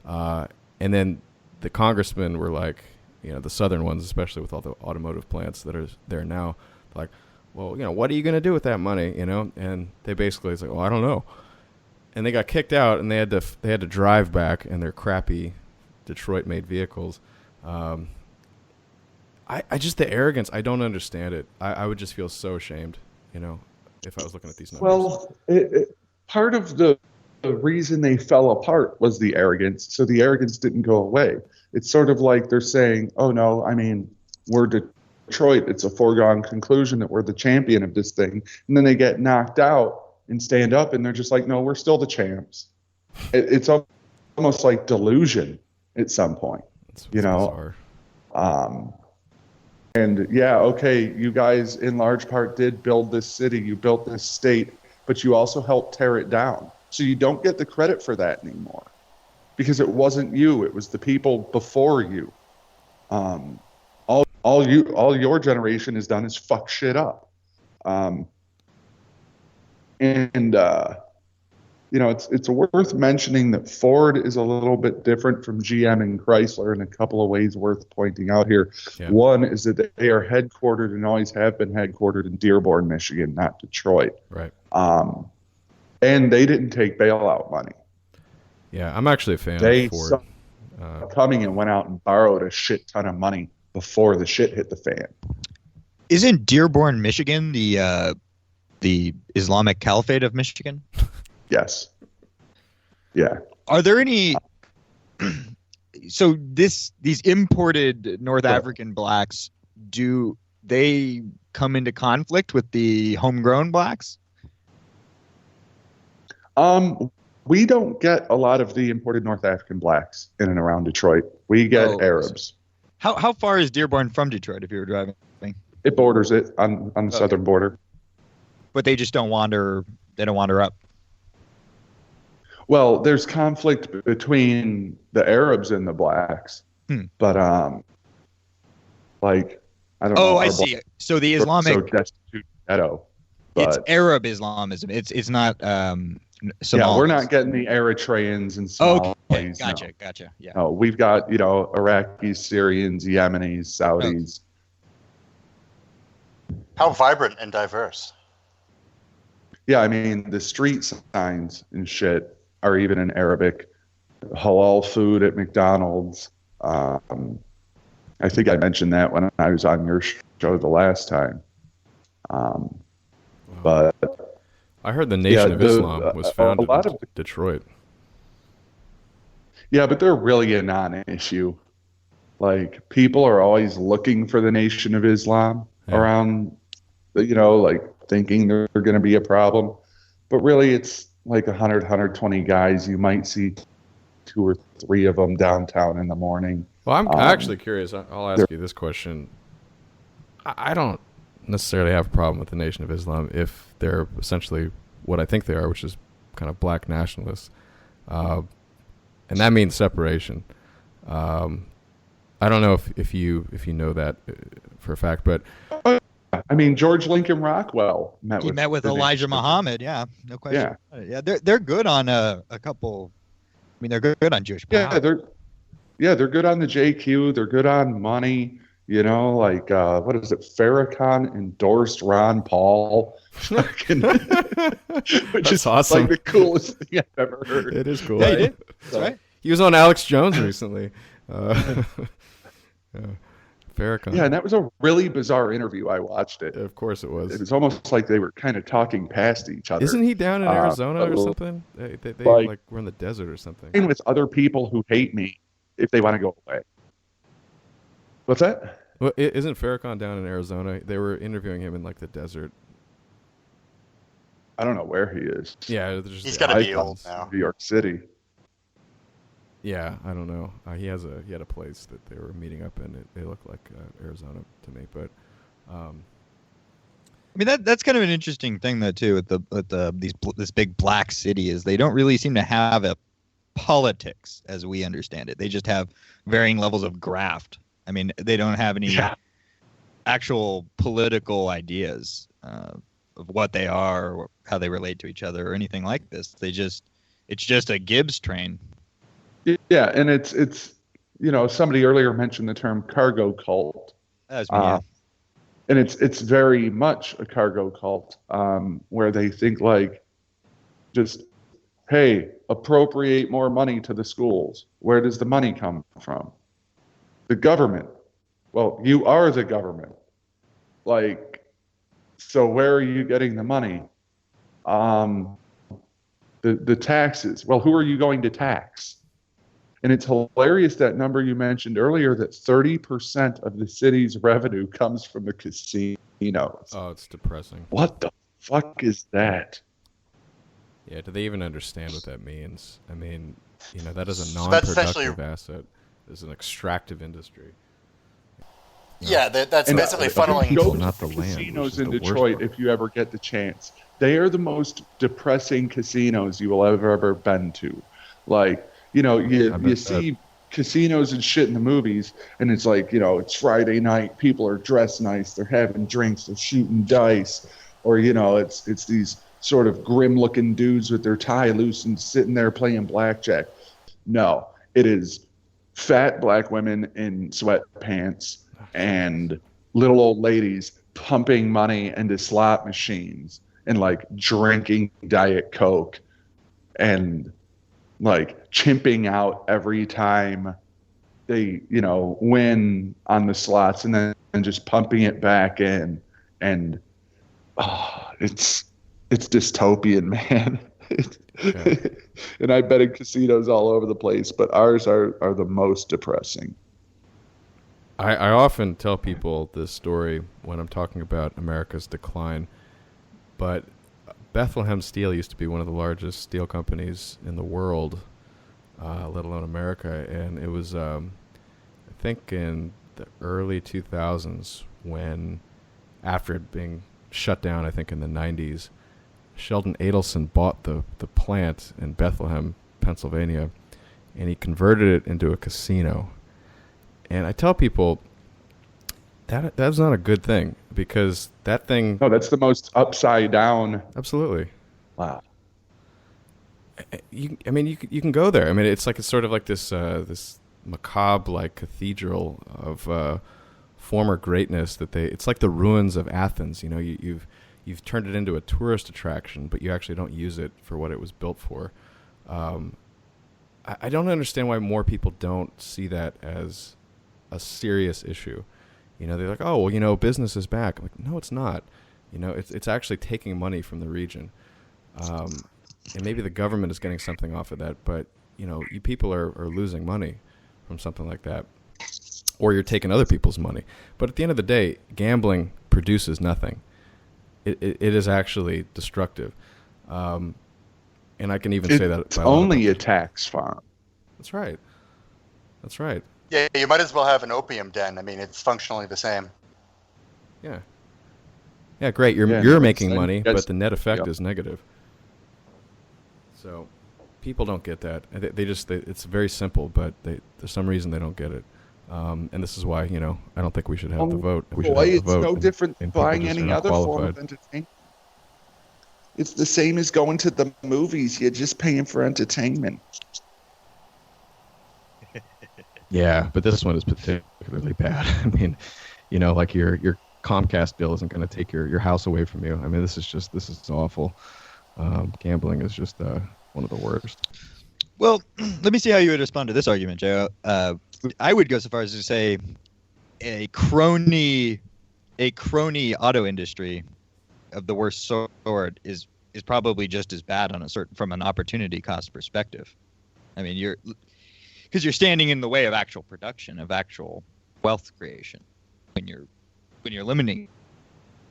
And then the congressmen were like, the southern ones, especially with all the automotive plants that are there now, like, well, what are you going to do with that money, And they basically was like, well, I don't know. And they got kicked out, and they had to drive back in their crappy Detroit-made vehicles. I just, the arrogance, I don't understand it. I would just feel so ashamed, if I was looking at these numbers. Well, part of the reason they fell apart was the arrogance. So the arrogance didn't go away. It's sort of like they're saying, oh, no, I mean, we're Detroit. It's a foregone conclusion that we're the champion of this thing. And then they get knocked out and stand up, and they're just like, no, we're still the champs. It's almost like delusion at some point, bizarre. And yeah, okay, you guys in large part did build this city, you built this state, but you also helped tear it down. So you don't get the credit for that anymore, because it wasn't you, it was the people before you. All your generation has done is fuck shit up. It's worth mentioning that Ford is a little bit different from GM and Chrysler in a couple of ways worth pointing out here. Yeah. One is that they are headquartered and always have been headquartered in Dearborn, Michigan, not Detroit. Right. And they didn't take bailout money. Yeah, I'm actually a fan of Ford. Coming and went out and borrowed a shit ton of money before the shit hit the fan. Isn't Dearborn, Michigan, the Islamic Caliphate of Michigan? Yes. Yeah. Are there any? So these imported North African blacks, do they come into conflict with the homegrown blacks? We don't get a lot of the imported North African blacks in and around Detroit. We get Arabs. How far is Dearborn from Detroit if you were driving? It borders it on the southern border. But they just don't wander. They don't wander up. Well, there's conflict between the Arabs and the blacks, but I don't know. Oh, I see. So the Islamic, so destitute ghetto. It's Arab Islamism. It's not. Somalis. Yeah, we're not getting the Eritreans and Somalis. Okay, gotcha. Yeah. No, we've got Iraqis, Syrians, Yemenis, Saudis. How vibrant and diverse. Yeah, I mean the street signs and shit are even in Arabic. Halal food at McDonald's. I think I mentioned that when I was on your show the last time. But I heard the Nation of Islam was founded in Detroit. Yeah, but they're really a non-issue. Like, people are always looking for the Nation of Islam around, like thinking they're going to be a problem. But really, it's like 100, 120 guys. You might see 2 or 3 of them downtown in the morning. Well, I'm actually curious. I'll ask you this question. I don't necessarily have a problem with the Nation of Islam if they're essentially what I think they are, which is kind of black nationalists. And that means separation. I don't know if you know that for a fact, but I mean, George Lincoln Rockwell met with the Elijah nation. Muhammad. Yeah, no question. Yeah. Yeah, they're good on a couple. I mean, they're good on Jewish power. They're good on the JQ. They're good on money. You know, like what is it? Farrakhan endorsed Ron Paul, which is awesome. like the coolest thing I've ever heard. It is cool. Yeah, he did. That's right. He was on Alex Jones recently. Farrakhan. Yeah, and that was a really bizarre interview. I watched it. Of course it was. It was almost like they were kind of talking past each other. Isn't he down in Arizona or something? They like were in the desert or something. With other people who hate me if they want to go away. What's that? Well, isn't Farrakhan down in Arizona? They were interviewing him in like the desert. I don't know where he is. Yeah, he's got to be old now. New York City. Yeah, I don't know. He had a place that they were meeting up in. It looked like Arizona to me, but I mean that's kind of an interesting thing though too with this big black city is they don't really seem to have a politics as we understand it. They just have varying levels of graft. I mean, they don't have any actual political ideas of what they are or how they relate to each other or anything like this. It's just a Gibbs train. Yeah, and it's somebody earlier mentioned the term cargo cult. That's me. Yeah. And it's very much a cargo cult where they think like just, hey, appropriate more money to the schools. Where does the money come from? The government. Well, you are the government. Like, so where are you getting the money? The taxes. Well, who are you going to tax? And it's hilarious that number you mentioned earlier that 30% of the city's revenue comes from the casinos. Oh, it's depressing. What the fuck is that? Yeah, do they even understand what that means? I mean, that is a non-productive asset. It's an extractive industry. Yeah, that's basically funneling. Go not to the land, casinos which is in the Detroit worst if you ever get the chance. They are the most depressing casinos you will ever been to. Like, you see casinos and shit in the movies, and it's like, it's Friday night, people are dressed nice, they're having drinks, they're shooting dice, or it's these sort of grim-looking dudes with their tie loose and sitting there playing blackjack. No, it is fat black women in sweatpants and little old ladies pumping money into slot machines and like drinking Diet Coke and like chimping out every time they, win on the slots and then just pumping it back in. And it's dystopian, man. Yeah. And I bet in casinos all over the place, but ours are the most depressing. I often tell people this story when I'm talking about America's decline, but Bethlehem Steel used to be one of the largest steel companies in the world, let alone America, and it was, I think, in the early 2000s when, after it being shut down, I think in the 90s, Sheldon Adelson bought the plant in Bethlehem, Pennsylvania, and he converted it into a casino. And I tell people that's not a good thing because that thing... No, that's the most upside down. Absolutely. Wow. You can go there. I mean, it's sort of like this macabre like cathedral of former greatness that it's like the ruins of Athens. You've turned it into a tourist attraction, but you actually don't use it for what it was built for. I don't understand why more people don't see that as a serious issue. They're like, oh, well, business is back. I'm like, no, it's not. It's actually taking money from the region. And maybe the government is getting something off of that, but, you people are losing money from something like that. Or you're taking other people's money. But at the end of the day, gambling produces nothing. It is actually destructive. And I can even say that. It's only a tax farm. That's right. That's right. Yeah, you might as well have an opium den. I mean, it's functionally the same. Yeah. Yeah, great. You're making money, but the net effect is negative. So people don't get that. It's very simple, but for some reason they don't get it. And this is why, I don't think we should have the vote. We should Boy, have the it's vote. no different than and people buying just are any not other form of qualified. entertainment. It's the same as going to the movies. You're just paying for entertainment. Yeah, but this one is particularly bad. I mean, like your Comcast bill isn't going to take your house away from you. I mean, this is awful. Gambling is just one of the worst. Well, let me see how you would respond to this argument, Joe. I would go so far as to say a crony auto industry of the worst sort is probably just as bad from an opportunity cost perspective. I mean, because you're standing in the way of actual production, of actual wealth creation when you're limiting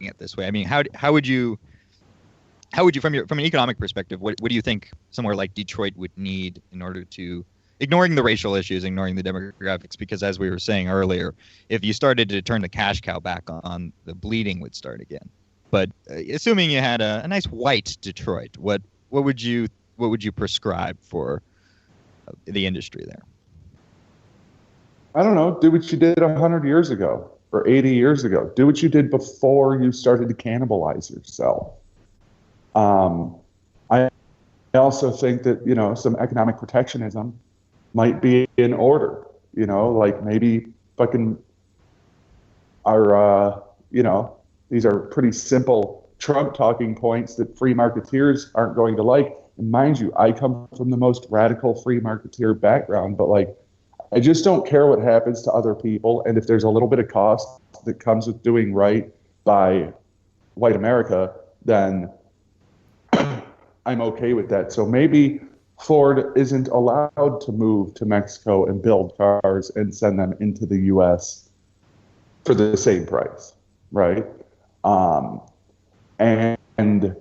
it this way. I mean, how would you from an economic perspective, what do you think somewhere like Detroit would need in order to, ignoring the racial issues, ignoring the demographics, because as we were saying earlier, if you started to turn the cash cow back on, the bleeding would start again. But assuming you had a nice white Detroit, what would you prescribe for the industry there? I don't know. Do what you did 100 years ago or 80 years ago. Do what you did before you started to cannibalize yourself. I also think that, some economic protectionism might be in order, like maybe fucking our, these are pretty simple Trump talking points that free marketeers aren't going to like. And mind you, I come from the most radical free marketeer background, but I just don't care what happens to other people. And if there's a little bit of cost that comes with doing right by white America, then I'm okay with that. So maybe Ford isn't allowed to move to Mexico and build cars and send them into the U.S. for the same price, right? And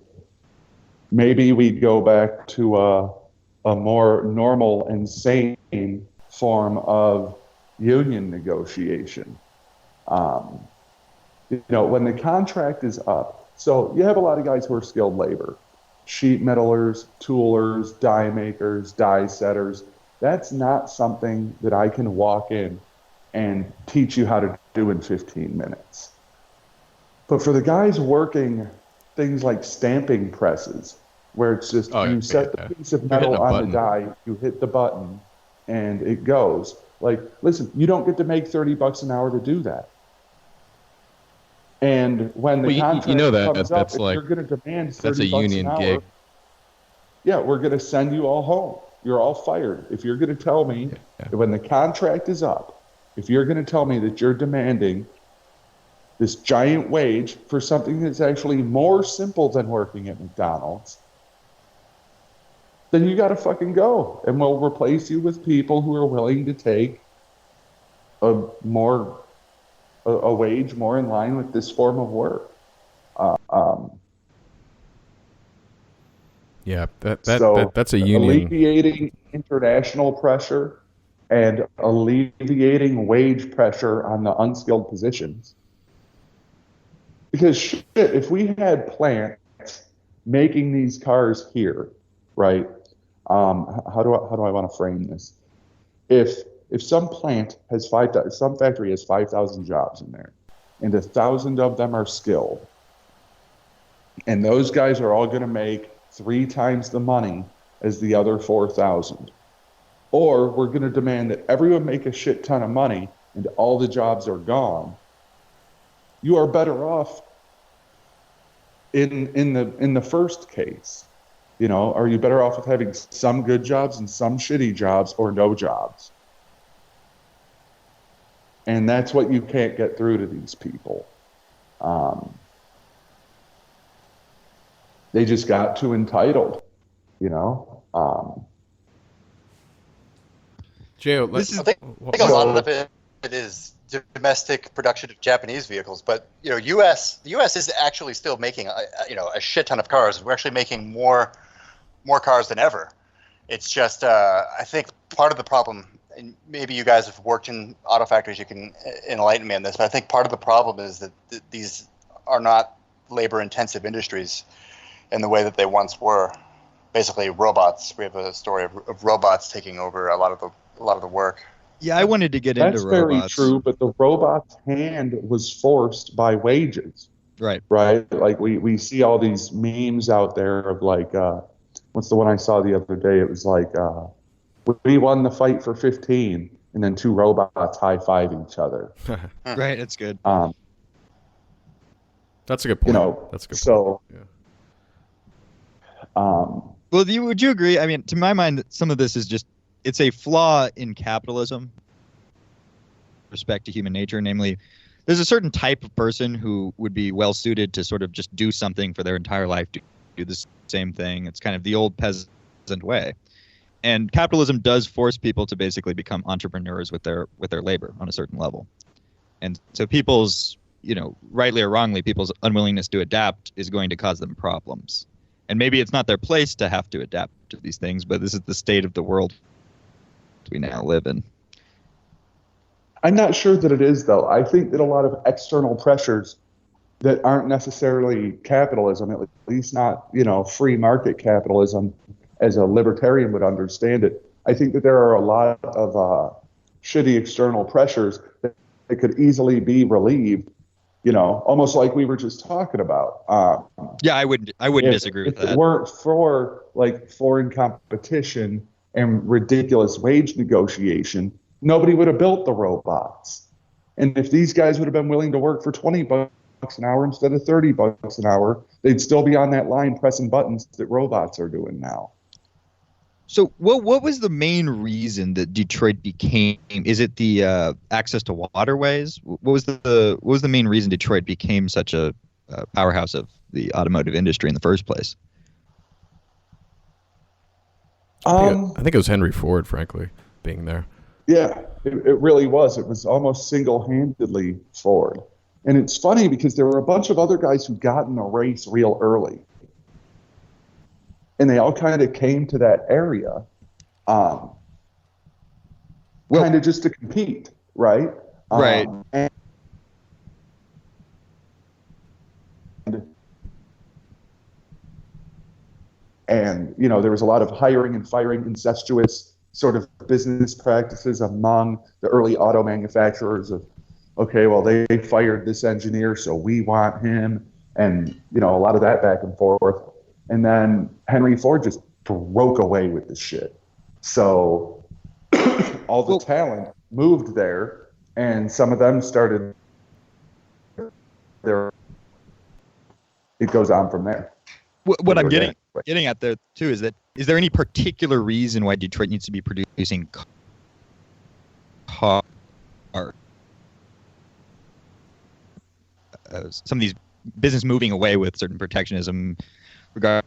maybe we go back to a more normal and sane form of union negotiation. When the contract is up, so you have a lot of guys who are skilled labor, sheet metalers, toolers, die makers, die setters. That's not something that I can walk in and teach you how to do in 15 minutes. But for the guys working things like stamping presses, where it's just you set the piece of metal on the die, you hit the button, and it goes. Listen, you don't get to make $30 an hour to do that. And when the contract comes up, if you're going to demand $30 that's a union an hour, gig. Yeah, we're going to send you all home. You're all fired. If you're going to tell me that when the contract is up, if you're going to tell me that you're demanding this giant wage for something that's actually more simple than working at McDonald's, then you got to fucking go. And we'll replace you with people who are willing to take a wage more in line with this form of work. Yeah, that's a union. Alleviating international pressure and alleviating wage pressure on the unskilled positions. Because shit, if we had plants making these cars here, right? How do I want to frame this? If some plant has some factory has 5,000 jobs in there, and 1,000 of them are skilled, and those guys are all going to make 3 times the money as the other 4,000, or we're going to demand that everyone make a shit ton of money and all the jobs are gone, you are better off in the first case. Are you better off with having some good jobs and some shitty jobs, or no jobs? And that's what you can't get through to these people. They just got too entitled, Joe, I think a lot of it is domestic production of Japanese vehicles, but the U.S. is actually still making a shit ton of cars. We're actually making more cars than ever. It's just I think part of the problem, and maybe you guys have worked in auto factories, you can enlighten me on this, but I think part of the problem is that these are not labor-intensive industries in the way that they once were. Basically, robots. We have a story of robots taking over a lot of the work. Yeah, I wanted to get That's into very robots. true, but the robot's hand was forced by wages. Right. Right? Like we see all these memes out there of like, what's the one I saw the other day? It was like, we won the fight for 15, and then two robots high-five each other. Right, that's good. That's a good point. You know, that's a good so, point. Well, would you agree? I mean, to my mind, some of this is just, it's a flaw in capitalism with respect to human nature. Namely, there's a certain type of person who would be well suited to sort of just do something for their entire life, do the same thing. It's kind of the old peasant way. And capitalism does force people to basically become entrepreneurs with their labor on a certain level. And so people's, rightly or wrongly, people's unwillingness to adapt is going to cause them problems. And maybe it's not their place to have to adapt to these things, but this is the state of the world we now live in. I'm not sure that it is, though. I think that a lot of external pressures that aren't necessarily capitalism, at least not, free market capitalism as a libertarian would understand it. I think that there are a lot of shitty external pressures that could easily be relieved, almost like we were just talking about. Yeah, I wouldn't disagree with that. If it weren't for like foreign competition and ridiculous wage negotiation, nobody would have built the robots. And if these guys would have been willing to work for $20 an hour instead of $30 an hour, they'd still be on that line pressing buttons that robots are doing now. So what was the main reason that Detroit became? Is it the access to waterways? What was the main reason Detroit became such a powerhouse of the automotive industry in the first place? I think it was Henry Ford, frankly, being there. Yeah, it really was. It was almost single-handedly Ford. And it's funny because there were a bunch of other guys who got in the race real early. And they all kind of came to that area kind of just to compete, right? Right. And, there was a lot of hiring and firing, incestuous sort of business practices among the early auto manufacturers of, okay, well, they fired this engineer, so we want him. And, a lot of that back and forth. And then Henry Ford just broke away with the shit. So all the talent moved there, and some of them started there. It goes on from there. What I'm getting at there too is there any particular reason why Detroit needs to be producing cars? Some of these business moving away with certain protectionism regarding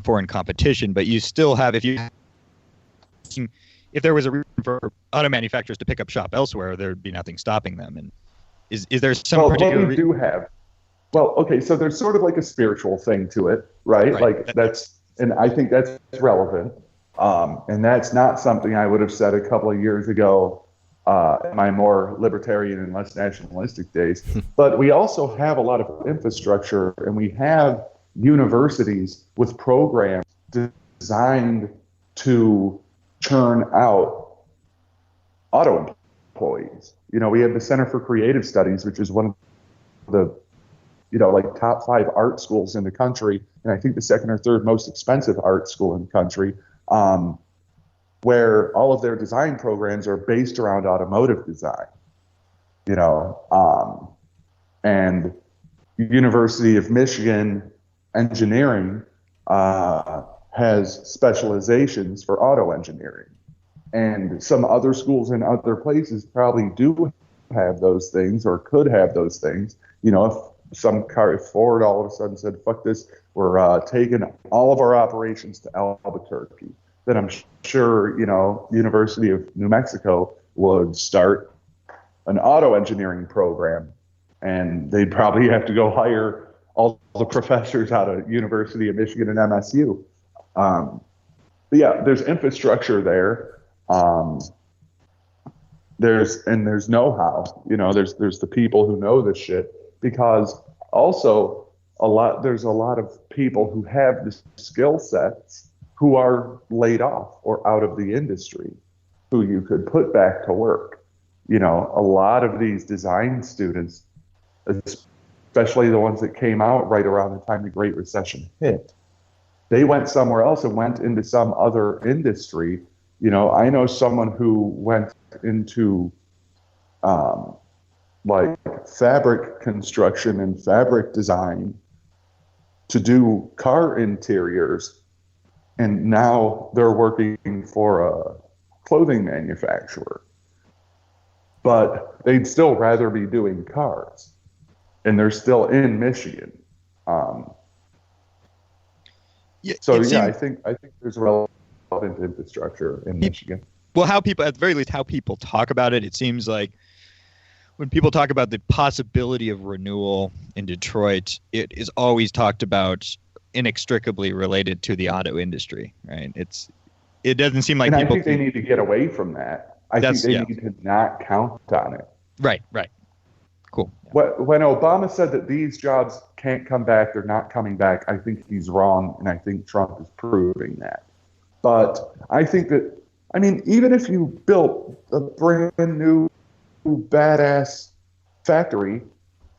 foreign competition, but you still have, if there was a reason for auto manufacturers to pick up shop elsewhere, there'd be nothing stopping them. And is there some particular what we do have? Well, okay, so there's sort of like a spiritual thing to it, right? Like and I think that's relevant. And that's not something I would have said a couple of years ago in my more libertarian and less nationalistic days. But we also have a lot of infrastructure, and we have universities with programs designed to churn out auto employees. We have the Center for Creative Studies, which is one of the top 5 art schools in the country, and I think the second or third most expensive art school in the country, where all of their design programs are based around automotive design. And University of Michigan Engineering has specializations for auto engineering, and some other schools in other places probably do have those things or could have those things. If Ford all of a sudden said, fuck this, we're taking all of our operations to Albuquerque, then I'm sure, University of New Mexico would start an auto engineering program, and they'd probably have to go hire all the professors out of University of Michigan and MSU. But yeah, there's infrastructure there. There's know-how, there's the people who know this shit, because also there's a lot of people who have the skill sets who are laid off or out of the industry, who you could put back to work. You know, a lot of these design students, especially the ones that came out right around the time the Great Recession hit, they went somewhere else and went into some other industry. You know, I know someone who went into like fabric construction and fabric design to do car interiors, and now they're working for a clothing manufacturer. But they'd still rather be doing cars, and they're still in Michigan. I think there's relevant infrastructure in Michigan. Well, how people, at the very least, how people talk about it, it seems like when people talk about the possibility of renewal in Detroit, it is always talked about inextricably related to the auto industry, right? It doesn't seem like and people. I think they need to get away from that. I think they need to not count on it. Right. Cool. When Obama said that these jobs can't come back, they're not coming back, I think he's wrong, and I think Trump is proving that. But I think that, I mean, even if you built a brand new badass factory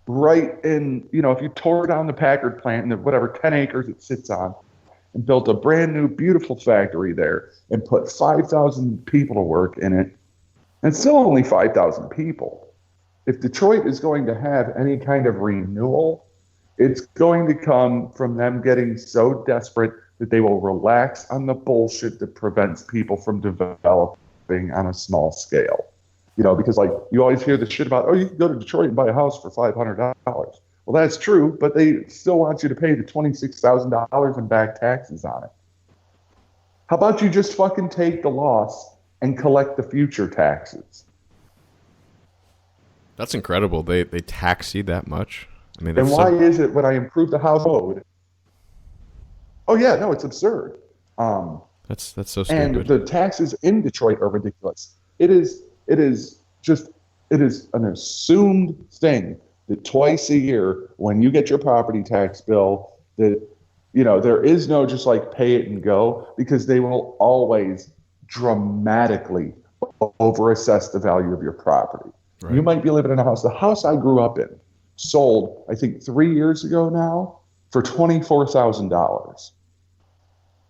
right in, you know, if you tore down the Packard plant and whatever 10 acres it sits on and built a brand new beautiful factory there and put 5,000 people to work in it, and still only 5,000 people. If Detroit is going to have any kind of renewal, it's going to come from them getting so desperate that they will relax on the bullshit that prevents people from developing on a small scale. You know, because like you always hear the shit about, oh, you can go to Detroit and buy a house for $500. Well, that's true, but they still want you to pay the $26,000 in back taxes on it. How about you just fucking take the loss and collect the future taxes? That's incredible. They tax you that much. I mean, and why is it when I improve the house code? Oh yeah, no, it's absurd. That's so stupid. And the taxes in Detroit are ridiculous. It is an assumed thing that twice a year, when you get your property tax bill, that, you know, there is no just like pay it and go, because they will always dramatically overassess the value of your property. Right. You might be living in a house. The house I grew up in sold, I think 3 years ago now, for $24,000.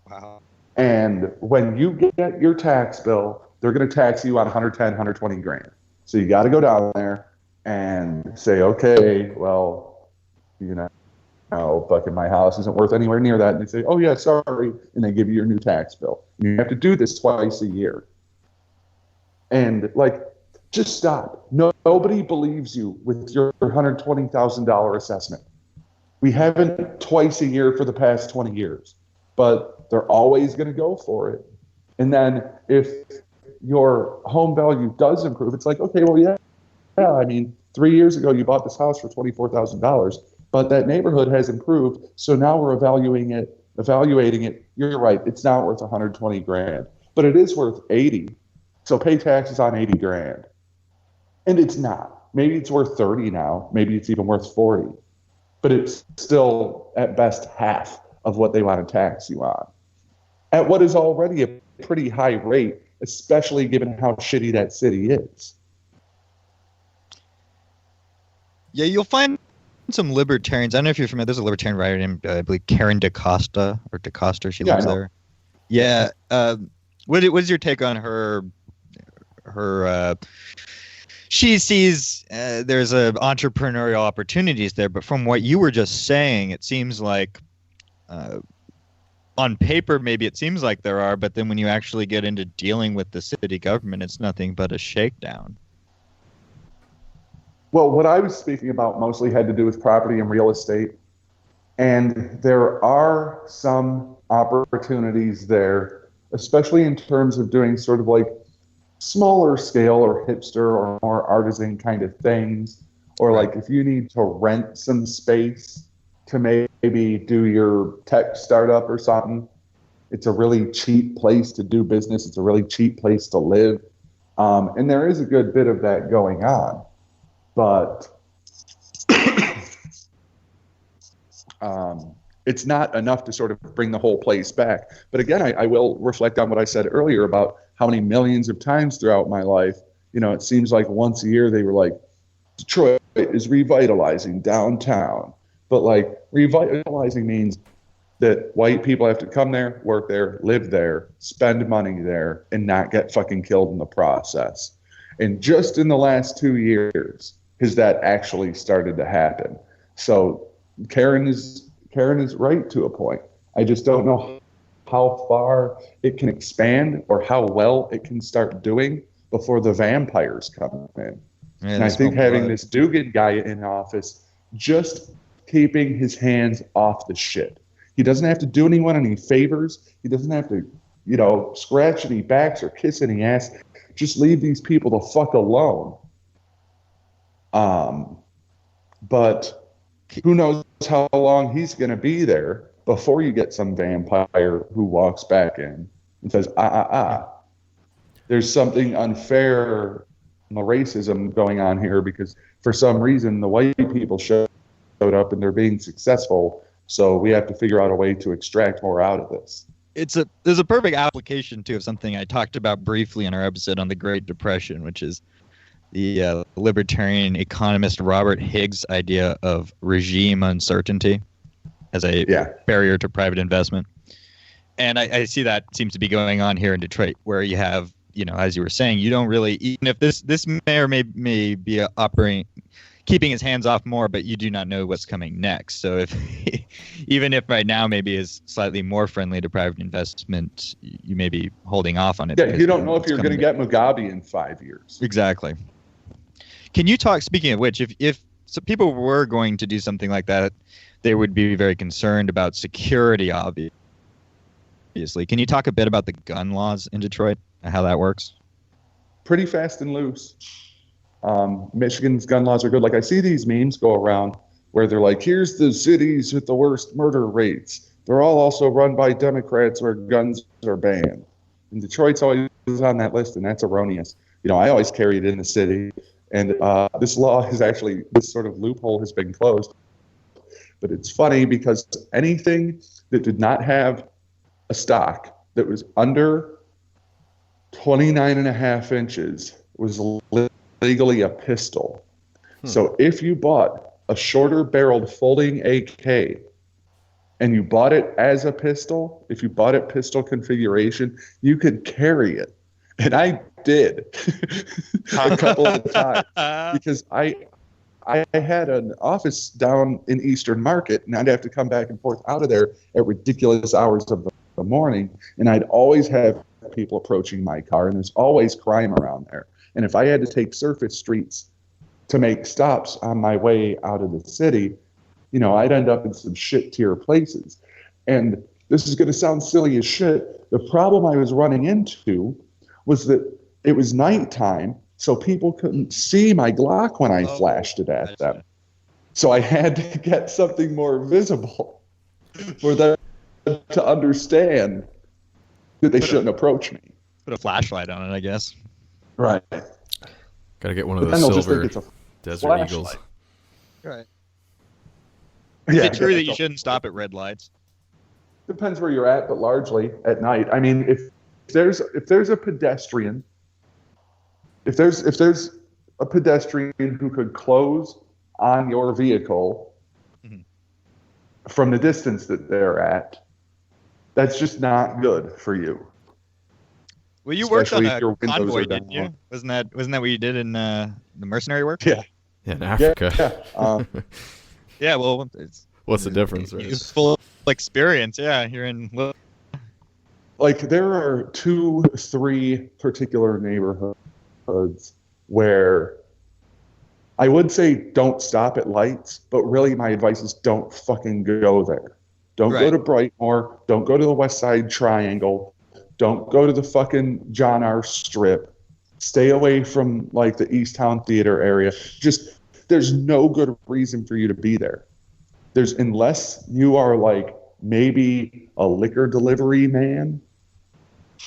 Wow. And when you get your tax bill, they're going to tax you on 110, 120 grand. So you got to go down there and say, okay, well, you know, fucking my house isn't worth anywhere near that. And they say, oh yeah, sorry. And they give you your new tax bill. And you have to do this twice a year. And like, just stop. Nobody believes you with your $120,000 assessment. We haven't twice a year for the past 20 years, but they're always going to go for it. And then if your home value does improve, it's like, okay, well, yeah, I mean, 3 years ago you bought this house for $24,000, but that neighborhood has improved. So now we're evaluating it. You're right. It's not worth 120 grand, but it is worth 80. So pay taxes on 80 grand. And it's not. Maybe it's worth 30 now. Maybe it's even worth 40. But it's still, at best, half of what they want to tax you on. At what is already a pretty high rate, especially given how shitty that city is. Yeah, you'll find some libertarians. I don't know if you're familiar. There's a libertarian writer named, I believe, Karen DaCosta, or DaCosta. She lives there. Yeah. What is your take on her she sees there's entrepreneurial opportunities there, but from what you were just saying, it seems like on paper maybe it seems like there are, but then when you actually get into dealing with the city government, it's nothing but a shakedown. Well, what I was speaking about mostly had to do with property and real estate, and there are some opportunities there, especially in terms of doing sort of like smaller scale or hipster or more artisan kind of things, or like if you need to rent some space to maybe do your tech startup or something, it's a really cheap place to do business. It's a really cheap place to live. And there is a good bit of that going on, but it's not enough to sort of bring the whole place back. But again, I will reflect on what I said earlier about how many millions of times throughout my life, it seems like once a year they were like, Detroit is revitalizing downtown. But like revitalizing means that white people have to come there, work there, live there, spend money there, and not get fucking killed in the process. And just in the last 2 years has that actually started to happen. So Karen is right to a point. I just don't know how far it can expand or how well it can start doing before the vampires come in. Yeah, and I think having this Dugan guy in office, just keeping his hands off the shit. He doesn't have to do anyone any favors. He doesn't have to, scratch any backs or kiss any ass. Just leave these people the fuck alone. But who knows how long he's going to be there before you get some vampire who walks back in and says, there's something unfair, racism going on here because for some reason the white people showed up and they're being successful. So we have to figure out a way to extract more out of this. There's a perfect application too of something I talked about briefly in our episode on the Great Depression, which is the libertarian economist Robert Higgs' idea of regime uncertainty as a barrier to private investment. And I see that seems to be going on here in Detroit, where you have, as you were saying, you don't really, even if this mayor may be operating, keeping his hands off more, but you do not know what's coming next. So even if right now maybe is slightly more friendly to private investment, you may be holding off on it. Yeah, you don't know if you're going to get Mugabe in 5 years. Exactly. Can you talk, speaking of which, if so people were going to do something like that, they would be very concerned about security, obviously. Can you talk a bit about the gun laws in Detroit and how that works? Pretty fast and loose. Michigan's gun laws are good. Like I see these memes go around where they're like, here's the cities with the worst murder rates. They're all also run by Democrats where guns are banned. And Detroit's always on that list, and that's erroneous. I always carry it in the city. And this law is actually, this sort of loophole has been closed. But it's funny because anything that did not have a stock that was under 29.5 inches was legally a pistol. So if you bought a shorter barreled folding AK and you bought it as a pistol, if you bought it pistol configuration, you could carry it. And I did a couple of times because I had an office down in Eastern Market and I'd have to come back and forth out of there at ridiculous hours of the morning. And I'd always have people approaching my car and there's always crime around there. And if I had to take surface streets to make stops on my way out of the city, I'd end up in some shit tier places. And this is going to sound silly as shit. The problem I was running into was that it was nighttime, so people couldn't see my Glock when I flashed it at them. So I had to get something more visible for them to understand that they shouldn't approach me. Put a flashlight on it, I guess. Right. Gotta get one of those silver Desert flashlight. Eagles. Right. Yeah, Is it true that you shouldn't stop at red lights? Depends where you're at, but largely at night. I mean, if there's a pedestrian, if there's a pedestrian who could close on your vehicle from the distance that they're at, that's just not good for you. Well, you worked on a your windows convoy, are down didn't you? low. Wasn't that what you did in the mercenary work? Yeah. In Africa. Yeah. Yeah, well, What's the difference, right? It's full of experience. Yeah, you're in. Like there are 2-3 particular neighborhoods where I would say don't stop at lights, but really my advice is don't fucking go there. Don't go to Brightmoor. Don't go to the West Side Triangle. Don't go to the fucking John R. Strip. Stay away from like the Easttown Theater area. Just there's no good reason for you to be there. Unless you are like maybe a liquor delivery man,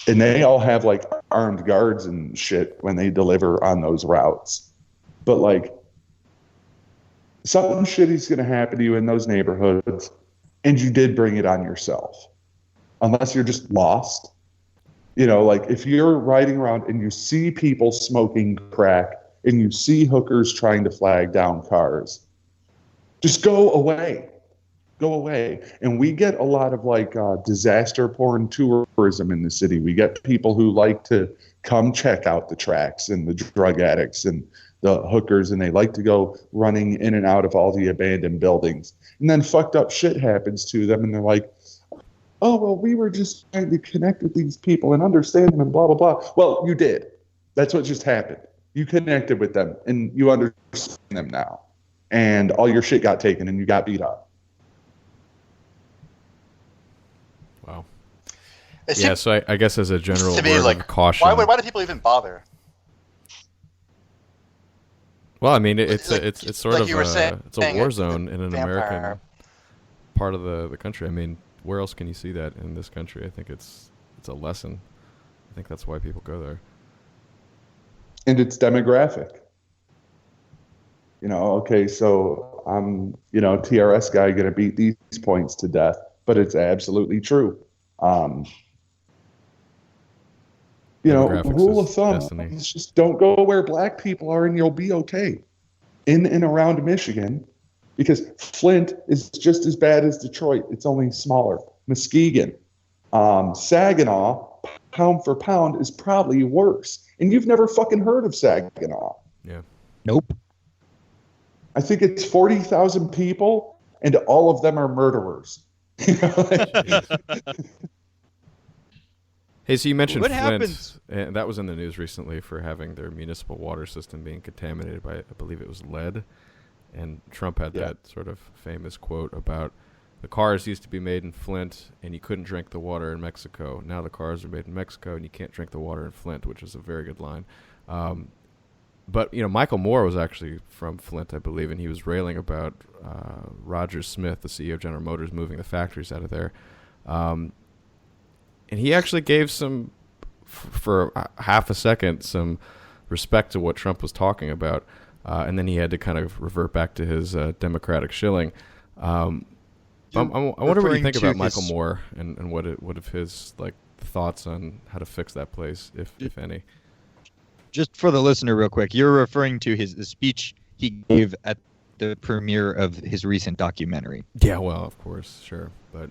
and they all have like armed guards and shit when they deliver on those routes. But like something shitty's gonna happen to you in those neighborhoods. and you did bring it on yourself, unless you're just lost. You know, like if you're riding around and you see people smoking crack and you see hookers trying to flag down cars, just go away. Go away. And we get a lot of like disaster porn tourism in the city. We get people who like to come check out the tracks and the drug addicts and the hookers, and they like to go running in and out of all the abandoned buildings. And then fucked up shit happens to them, and they're like, oh, well, we were just trying to connect with these people and understand them and blah, blah, blah. Well, you did. That's what just happened. You connected with them, and you understand them now. And all your shit got taken, and you got beat up. Wow. Yeah, so I guess as a general word of caution. Why do people even bother? Well, I mean, it's sort like of it's a war zone in an American part of the country. I mean, where else can you see that in this country? I think it's a lesson. I think that's why people go there. And it's demographic. You know, okay, so I'm, TRS guy going to beat these points to death, but it's absolutely true. Rule of thumb, it's just don't go where black people are and you'll be okay in and around Michigan, because Flint is just as bad as Detroit. It's only smaller. Muskegon, Saginaw, pound for pound, is probably worse. And you've never fucking heard of Saginaw. Yeah. Nope. I think it's 40,000 people, and all of them are murderers. Hey, so you mentioned what Flint, happens? and that was in the news recently for having their municipal water system being contaminated by, I believe it was lead. And Trump had that sort of famous quote about the cars used to be made in Flint, and you couldn't drink the water in Mexico. Now the cars are made in Mexico, and you can't drink the water in Flint, which is a very good line. But, Michael Moore was actually from Flint, I believe, and he was railing about Roger Smith, the CEO of General Motors, moving the factories out of there. And he actually gave for half a second, some respect to what Trump was talking about. And then he had to kind of revert back to his Democratic shilling. I wonder what you think about Michael Moore and what of his thoughts on how to fix that place, if any. Just for the listener, real quick, you're referring to the speech he gave at the premiere of his recent documentary. Yeah, well, of course, sure, but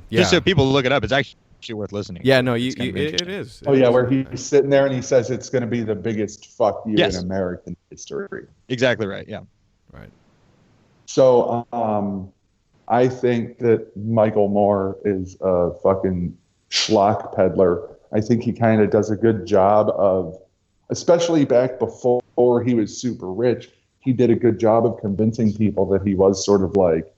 just so people look it up, it's actually worth listening. Yeah, no, it is. Oh yeah, where he's sitting there and he says it's going to be the biggest fuck you in American history. Exactly right. Yeah. Right. So I think that Michael Moore is a fucking schlock peddler. I think he kind of does a good job of, especially back before he was super rich, he did a good job of convincing people that he was sort of like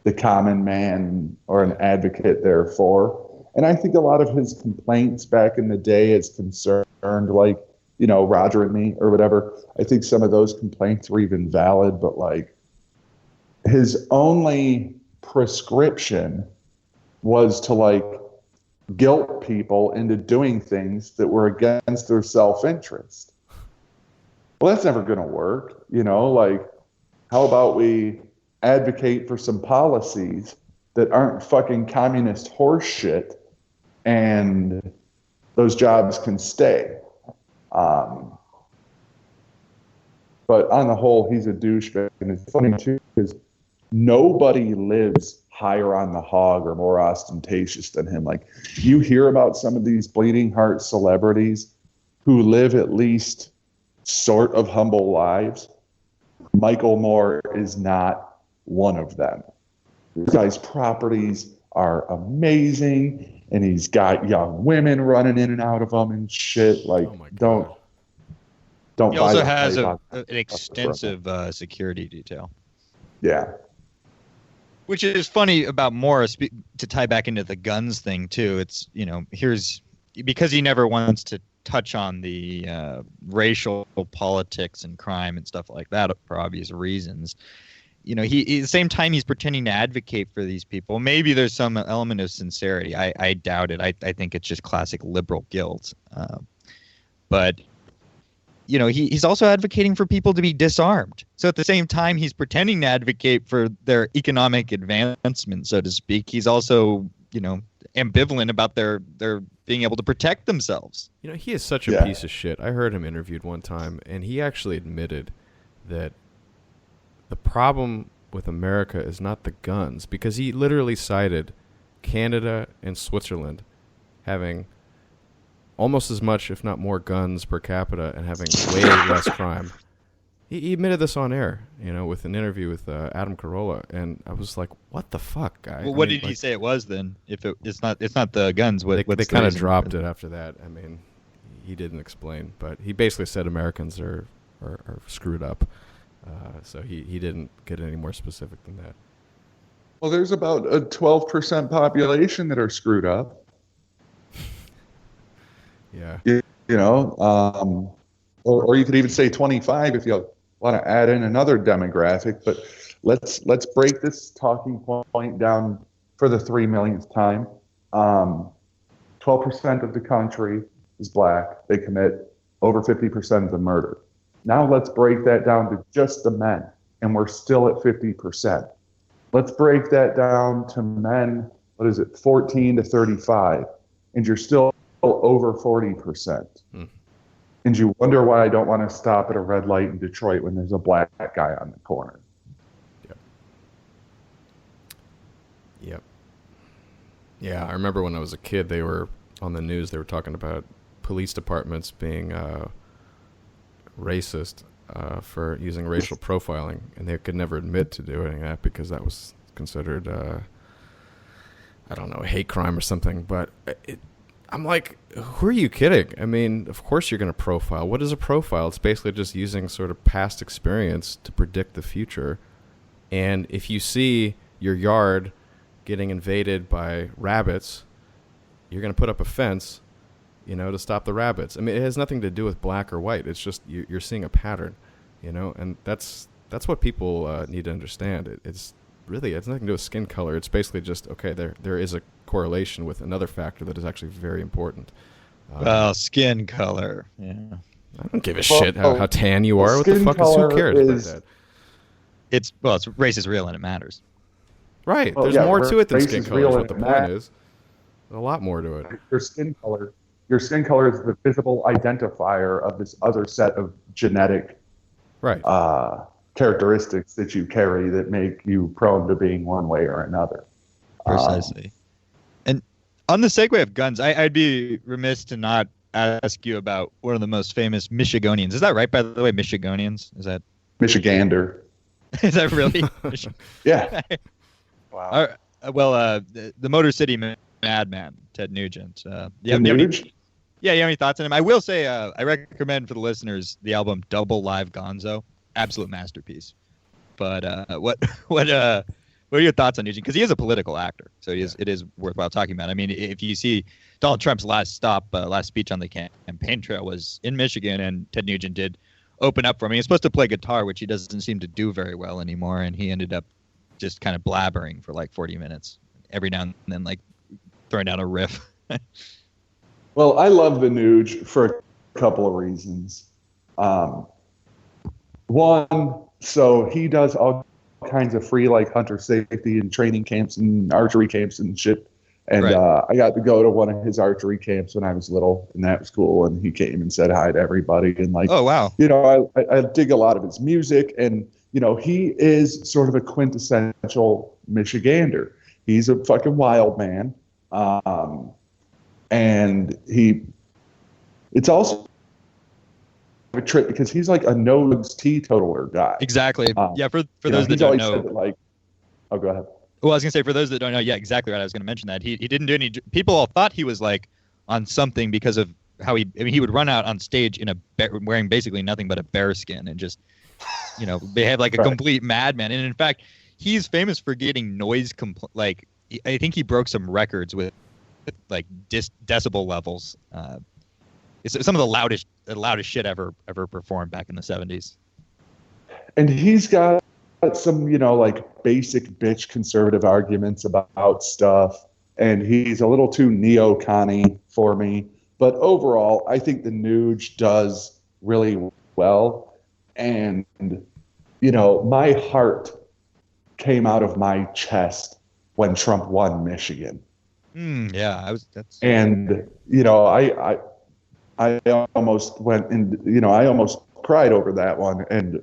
the common man or an advocate therefore. And I think a lot of his complaints back in the day as concerned, Roger and me or whatever, I think some of those complaints were even valid, but his only prescription was to guilt people into doing things that were against their self-interest. Well, that's never going to work. How about we advocate for some policies that aren't fucking communist horse shit, and those jobs can stay. But on the whole, he's a douchebag. And it's funny, too, because nobody lives higher on the hog or more ostentatious than him. You hear about some of these bleeding heart celebrities who live at least sort of humble lives. Michael Moore is not one of them. This guy's properties are amazing, and he's got young women running in and out of them and shit. Don't. He also has an extensive security detail. Yeah. Which is funny about Moore, to tie back into the guns thing too. It's because he never wants to touch on the racial politics and crime and stuff like that for obvious reasons. He at the same time he's pretending to advocate for these people. Maybe there's some element of sincerity. I doubt it. I think it's just classic liberal guilt. But he's also advocating for people to be disarmed. So at the same time, he's pretending to advocate for their economic advancement, so to speak. He's also, ambivalent about their being able to protect themselves. He is such a piece of shit. I heard him interviewed one time, and he actually admitted that the problem with America is not the guns, because he literally cited Canada and Switzerland having almost as much, if not more, guns per capita and having way less crime. He admitted this on air, with an interview with Adam Carolla, and I was like, "What the fuck, guy?" Well, what did he say it was then? If it's not the guns, they kind of dropped it after that. I mean, he didn't explain, but he basically said Americans are screwed up. So he didn't get any more specific than that. Well, there's about a 12% population that are screwed up. Yeah. Or you could even say 25 if you want to add in another demographic. But let's break this talking point down for the 3 millionth time. 12% of the country is black. They commit over 50% of the murder. Now let's break that down to just the men, and we're still at 50%. Let's break that down to men, 14 to 35, and you're still over 40%. And you wonder why I don't want to stop at a red light in Detroit when there's a black guy on the corner. Yep. Yeah, I remember when I was a kid, they were on the news, they were talking about police departments being racist for using racial profiling, and they could never admit to doing that because that was considered, a hate crime or something. But I'm like, who are you kidding? I mean, of course you're going to profile. What is a profile? It's basically just using sort of past experience to predict the future. And if you see your yard getting invaded by rabbits, you're going to put up a fence, to stop the rabbits. I mean, it has nothing to do with black or white. It's just you're seeing a pattern, and that's what people need to understand. It's nothing to do with skin color. It's basically just, okay, there is a correlation with another factor that is actually very important. Skin color. Yeah. I don't give a shit how tan you are. What the fuck who cares about that? Race is real and it matters. Right. There's more to it than skin color is what the point is. There's a lot more to it. Your skin color is the visible identifier of this other set of genetic characteristics that you carry that make you prone to being one way or another. Precisely. And on the segue of guns, I'd be remiss to not ask you about one of the most famous Michigonians. Is that right, by the way, Michigonians? Is that Michigander? Is that really? Yeah. Wow. The Motor City Madman, Ted Nugent. You have any thoughts on him? I will say I recommend for the listeners the album Double Live Gonzo. Absolute masterpiece. But what are your thoughts on Nugent? Because he is a political actor, so it is worthwhile talking about. I mean, if you see Donald Trump's last speech on the campaign trail was in Michigan, and Ted Nugent did open up for him. He's supposed to play guitar, which he doesn't seem to do very well anymore, and he ended up just kind of blabbering for like 40 minutes every now and then, like throwing down a riff. Well, I love the Nuge for a couple of reasons. One, so he does all kinds of free like hunter safety and training camps and archery camps and shit. And I got to go to one of his archery camps when I was little, and that was cool. And he came and said hi to everybody. And like, oh wow, I dig a lot of his music, and he is sort of a quintessential Michigander. He's a fucking wild man, and it's also a trip because he's like a nose teetotaler guy. Exactly. For those that don't know, oh, go ahead. Well, I was gonna say, for those that don't know, yeah, exactly right. I was gonna mention that he didn't do any. People all thought he was like on something because of how he would run out on stage in wearing basically nothing but a bear skin and just behave like a complete madman. And in fact, he's famous for getting noise I think he broke some records with like decibel levels. It's some of the loudest shit ever performed back in the 70s. And he's got some, like basic bitch conservative arguments about stuff. And he's a little too neo-Connie for me. But overall, I think the Nuge does really well. And, my heart came out of my chest when Trump won Michigan. And, I almost went and, I almost cried over that one. And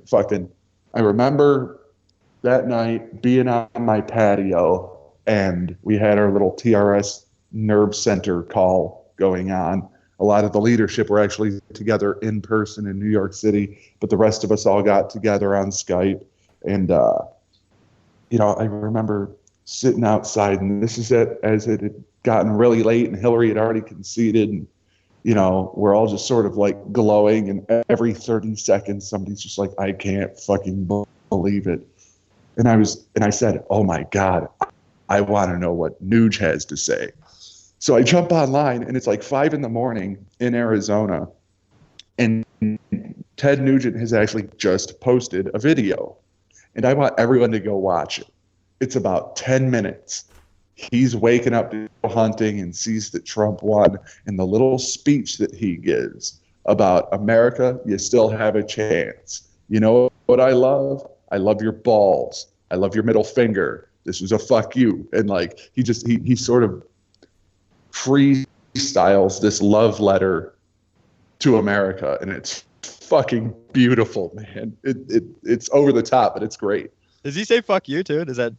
I remember that night being on my patio, and we had our little TRS nerve center call going on. A lot of the leadership were actually together in person in New York City, but the rest of us all got together on Skype. And, I remember sitting outside, and this is it, as it had gotten really late and Hillary had already conceded, and, we're all just sort of like glowing, and every 30 seconds somebody's just like, I can't fucking believe it. And I said, oh my God, I want to know what Nuge has to say. So I jump online, and it's like 5 a.m. in Arizona, and Ted Nugent has actually just posted a video, and I want everyone to go watch it. It's about 10 minutes. He's waking up to go hunting and sees that Trump won, and the little speech that he gives about America, you still have a chance. You know what I love? I love your balls. I love your middle finger. This was a fuck you. And like, he sort of freestyles this love letter to America, and it's fucking beautiful, man. It's over the top, but it's great. Does he say fuck you too? Does that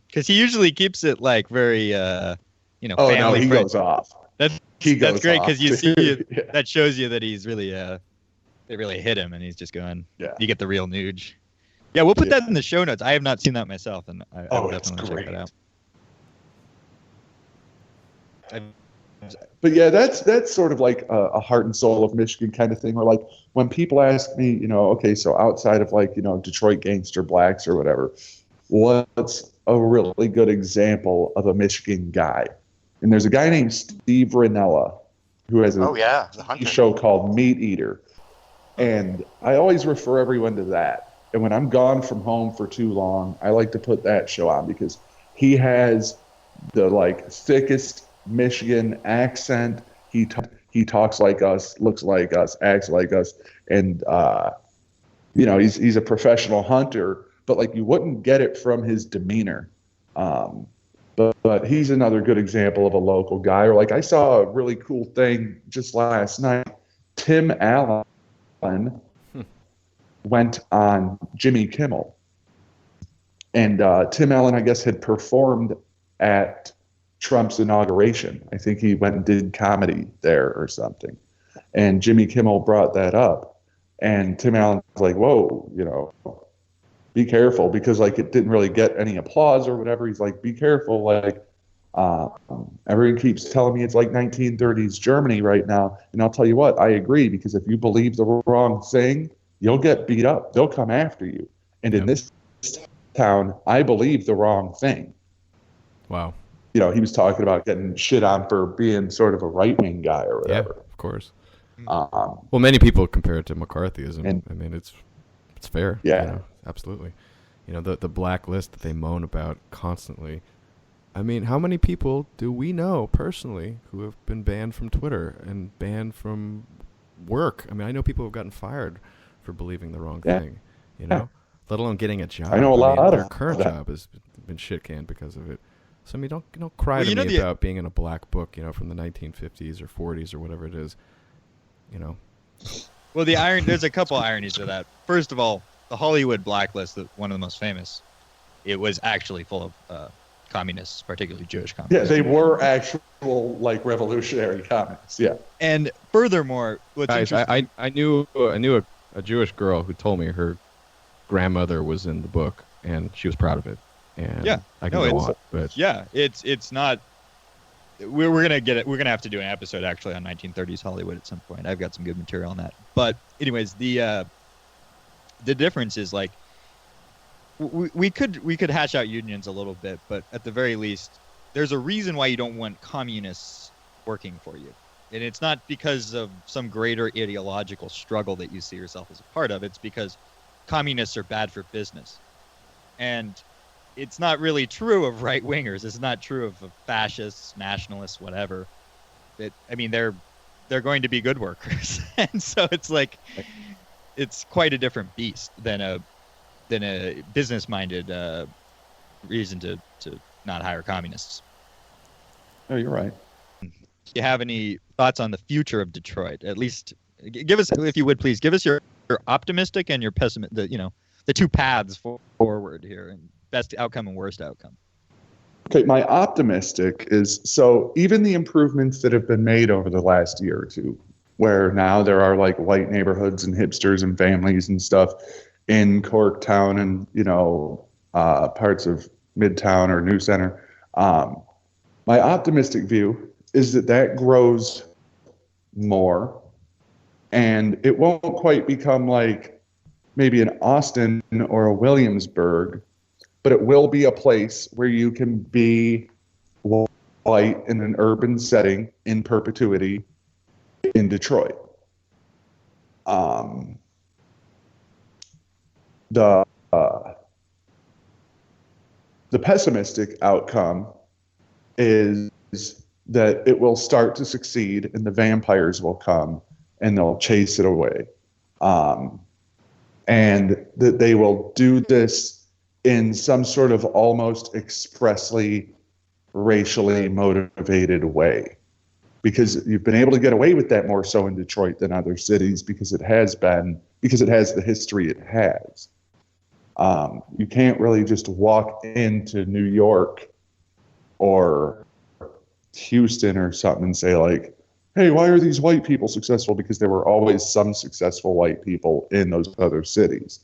because he usually keeps it like very family friendly. Goes off. That's great, because you see that shows you that he's really they really hit him, and he's just going, you get the real Nuge. Yeah, we'll put that in the show notes. I have not seen that myself, and I will definitely check that out. But yeah, that's sort of like a heart and soul of Michigan kind of thing, where like when people ask me, okay, so outside of like, Detroit gangster blacks or whatever, what's a really good example of a Michigan guy? And there's a guy named Steve Rinella who has a show called Meat Eater. And I always refer everyone to that. And when I'm gone from home for too long, I like to put that show on, because he has the like thickest Michigan accent. He talks like us, looks like us, acts like us, and he's a professional hunter, but like you wouldn't get it from his demeanor. But he's another good example of a local guy. Or like I saw a really cool thing just last night. Tim Allen went on Jimmy Kimmel, and Tim Allen, I guess, had performed at Trump's inauguration. I think he went and did comedy there or something. And Jimmy Kimmel brought that up. And Tim Allen was like, whoa, be careful, because like it didn't really get any applause or whatever. He's like, be careful. Like everyone keeps telling me it's like 1930s Germany right now. And I'll tell you what, I agree, because if you believe the wrong thing, you'll get beat up. They'll come after you. And in this town, I believe the wrong thing. Wow. He was talking about getting shit on for being sort of a right-wing guy or whatever. Yeah, of course. Well, many people compare it to McCarthyism. And, I mean, it's fair. Yeah. Absolutely. The blacklist that they moan about constantly. I mean, how many people do we know personally who have been banned from Twitter and banned from work? I mean, I know people who have gotten fired for believing the wrong thing, let alone getting a job. I know a lot of their current job has been shit canned because of it. So I mean, don't cry to me about being in a black book, from the 1950s or 40s or whatever it is, Well, there's a couple ironies to that. First of all, the Hollywood blacklist, one of the most famous, it was actually full of communists, particularly Jewish communists. Yeah, they were actual like revolutionary communists. Yeah. And furthermore, what's interesting, I knew a Jewish girl who told me her grandmother was in the book, and she was proud of it. And I can go on, but it's not. We're gonna get it. We're gonna have to do an episode actually on 1930s Hollywood at some point. I've got some good material on that. But anyways, the difference is like we could hash out unions a little bit, but at the very least, there's a reason why you don't want communists working for you, and it's not because of some greater ideological struggle that you see yourself as a part of. It's because communists are bad for business, and it's not really true of right-wingers. It's not true of fascists, nationalists, whatever. They're they're going to be good workers. And so it's like, it's quite a different beast than a business-minded reason to not hire communists. Oh, you're right. Do you have any thoughts on the future of Detroit? At least give us, if you would please, give us your optimistic and your pessimistic, the two paths forward here, and best outcome and worst outcome. Okay, my optimistic is, so even the improvements that have been made over the last year or two, where now there are like white neighborhoods and hipsters and families and stuff in Corktown and, parts of Midtown or New Center. My optimistic view is that grows more, and it won't quite become like maybe an Austin or a Williamsburg, but it will be a place where you can be white in an urban setting in perpetuity in Detroit. The pessimistic outcome is that it will start to succeed and the vampires will come and they'll chase it away. And that they will do this in some sort of almost expressly racially motivated way. Because you've been able to get away with that more so in Detroit than other cities because it has the history it has. You can't really just walk into New York or Houston or something and say like, hey, why are these white people successful? Because there were always some successful white people in those other cities.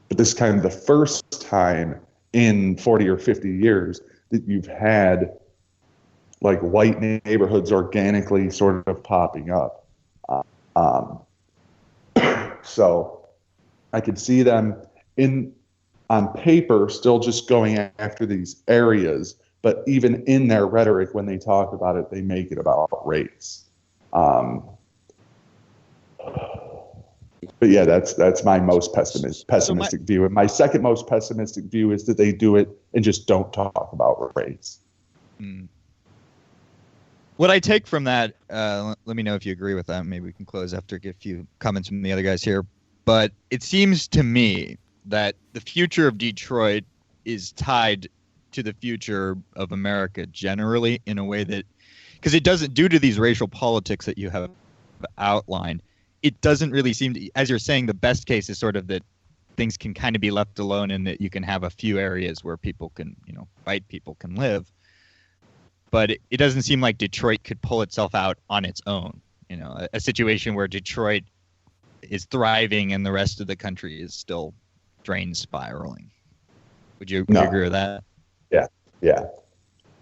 But this is kind of the first time in 40 or 50 years that you've had like white neighborhoods organically sort of popping up. So I could see them on paper still just going after these areas, but even in their rhetoric when they talk about it, they make it about race. But yeah, that's my most pessimistic view. And my second most pessimistic view is that they do it and just don't talk about race. What I take from that, let me know if you agree with that. Maybe we can close after get a few comments from the other guys here. But it seems to me that the future of Detroit is tied to the future of America generally in a way that, because it doesn't, due to these racial politics that you have outlined, it doesn't really seem to, as you're saying, the best case is sort of that things can kind of be left alone and that you can have a few areas where people can, white people can live. But it doesn't seem like Detroit could pull itself out on its own. A situation where Detroit is thriving and the rest of the country is still drain spiraling. Would you agree with that? Yeah.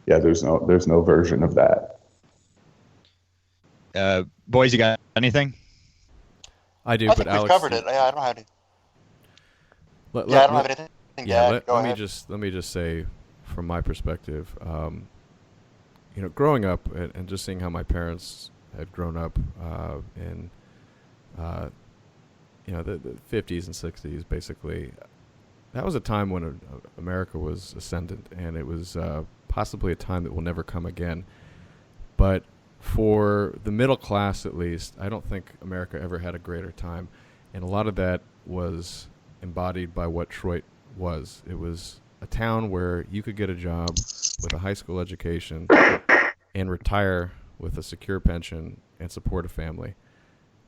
There's no version of that. Boys, you got anything? I do, I but think Alex, we've covered it. Yeah, I don't have any. I don't have anything. Yeah, Go ahead. let me just say, from my perspective, growing up and just seeing how my parents had grown up in the 50s and 60s, basically, that was a time when America was ascendant, and it was possibly a time that will never come again. But for the middle class, at least, I don't think America ever had a greater time. And a lot of that was embodied by what Detroit was. It was a town where you could get a job with a high school education and retire with a secure pension and support a family.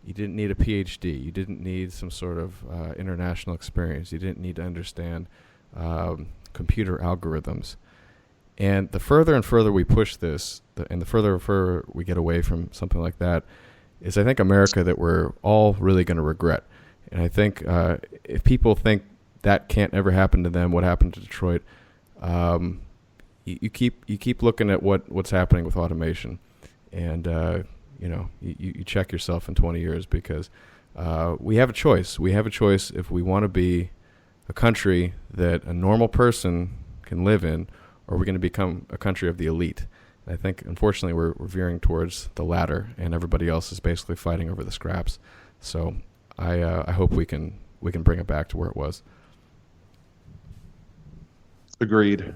You didn't need a PhD. You didn't need some sort of international experience. You didn't need to understand computer algorithms. And the further and further we push this, and the further and further we get away from something like that, is I think America that we're all really going to regret. And I think if people think that can't ever happen to them, what happened to Detroit, you keep looking at what's happening with automation, and you check yourself in 20 years because we have a choice. We have a choice if we want to be a country that a normal person can live in, or we're going to become a country of the elite. And I think, unfortunately, we're veering towards the latter, and everybody else is basically fighting over the scraps. So I hope we can bring it back to where it was. Agreed.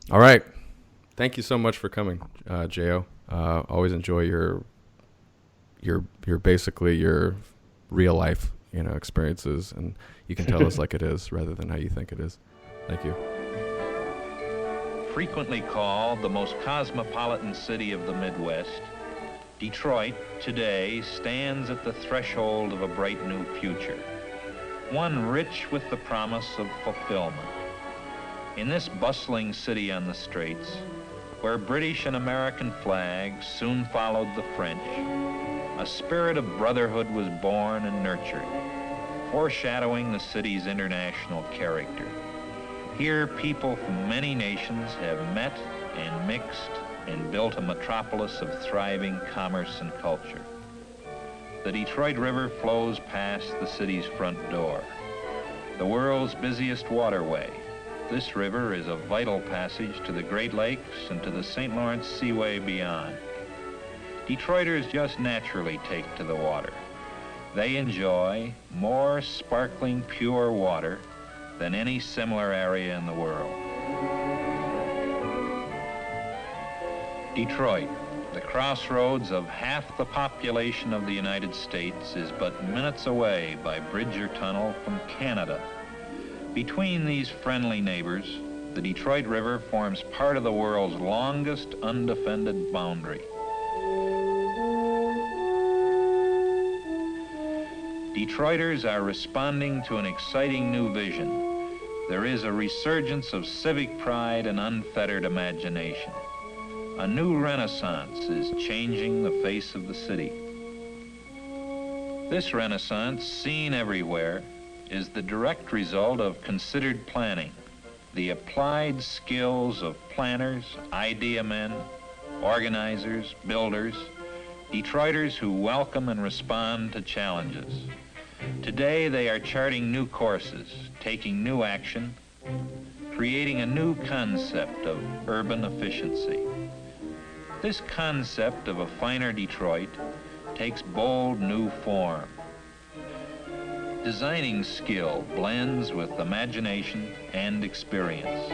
All right. Thank you so much for coming, Jo. Always enjoy your basically your real life, experiences, and you can tell us like it is rather than how you think it is. Thank you. Frequently called the most cosmopolitan city of the Midwest, Detroit today stands at the threshold of a bright new future, one rich with the promise of fulfillment. In this bustling city on the Straits, where British and American flags soon followed the French, a spirit of brotherhood was born and nurtured, foreshadowing the city's international character. Here, people from many nations have met and mixed and built a metropolis of thriving commerce and culture. The Detroit River flows past the city's front door, the world's busiest waterway. This river is a vital passage to the Great Lakes and to the St. Lawrence Seaway beyond. Detroiters just naturally take to the water. They enjoy more sparkling, pure water than any similar area in the world. Detroit, the crossroads of half the population of the United States, is but minutes away by bridge or tunnel from Canada. Between these friendly neighbors, the Detroit River forms part of the world's longest undefended boundary. Detroiters are responding to an exciting new vision. There is a resurgence of civic pride and unfettered imagination. A new renaissance is changing the face of the city. This renaissance, seen everywhere, is the direct result of considered planning, the applied skills of planners, idea men, organizers, builders, Detroiters who welcome and respond to challenges. Today they are charting new courses, taking new action, creating a new concept of urban efficiency. This concept of a finer Detroit takes bold new form. Designing skill blends with imagination and experience.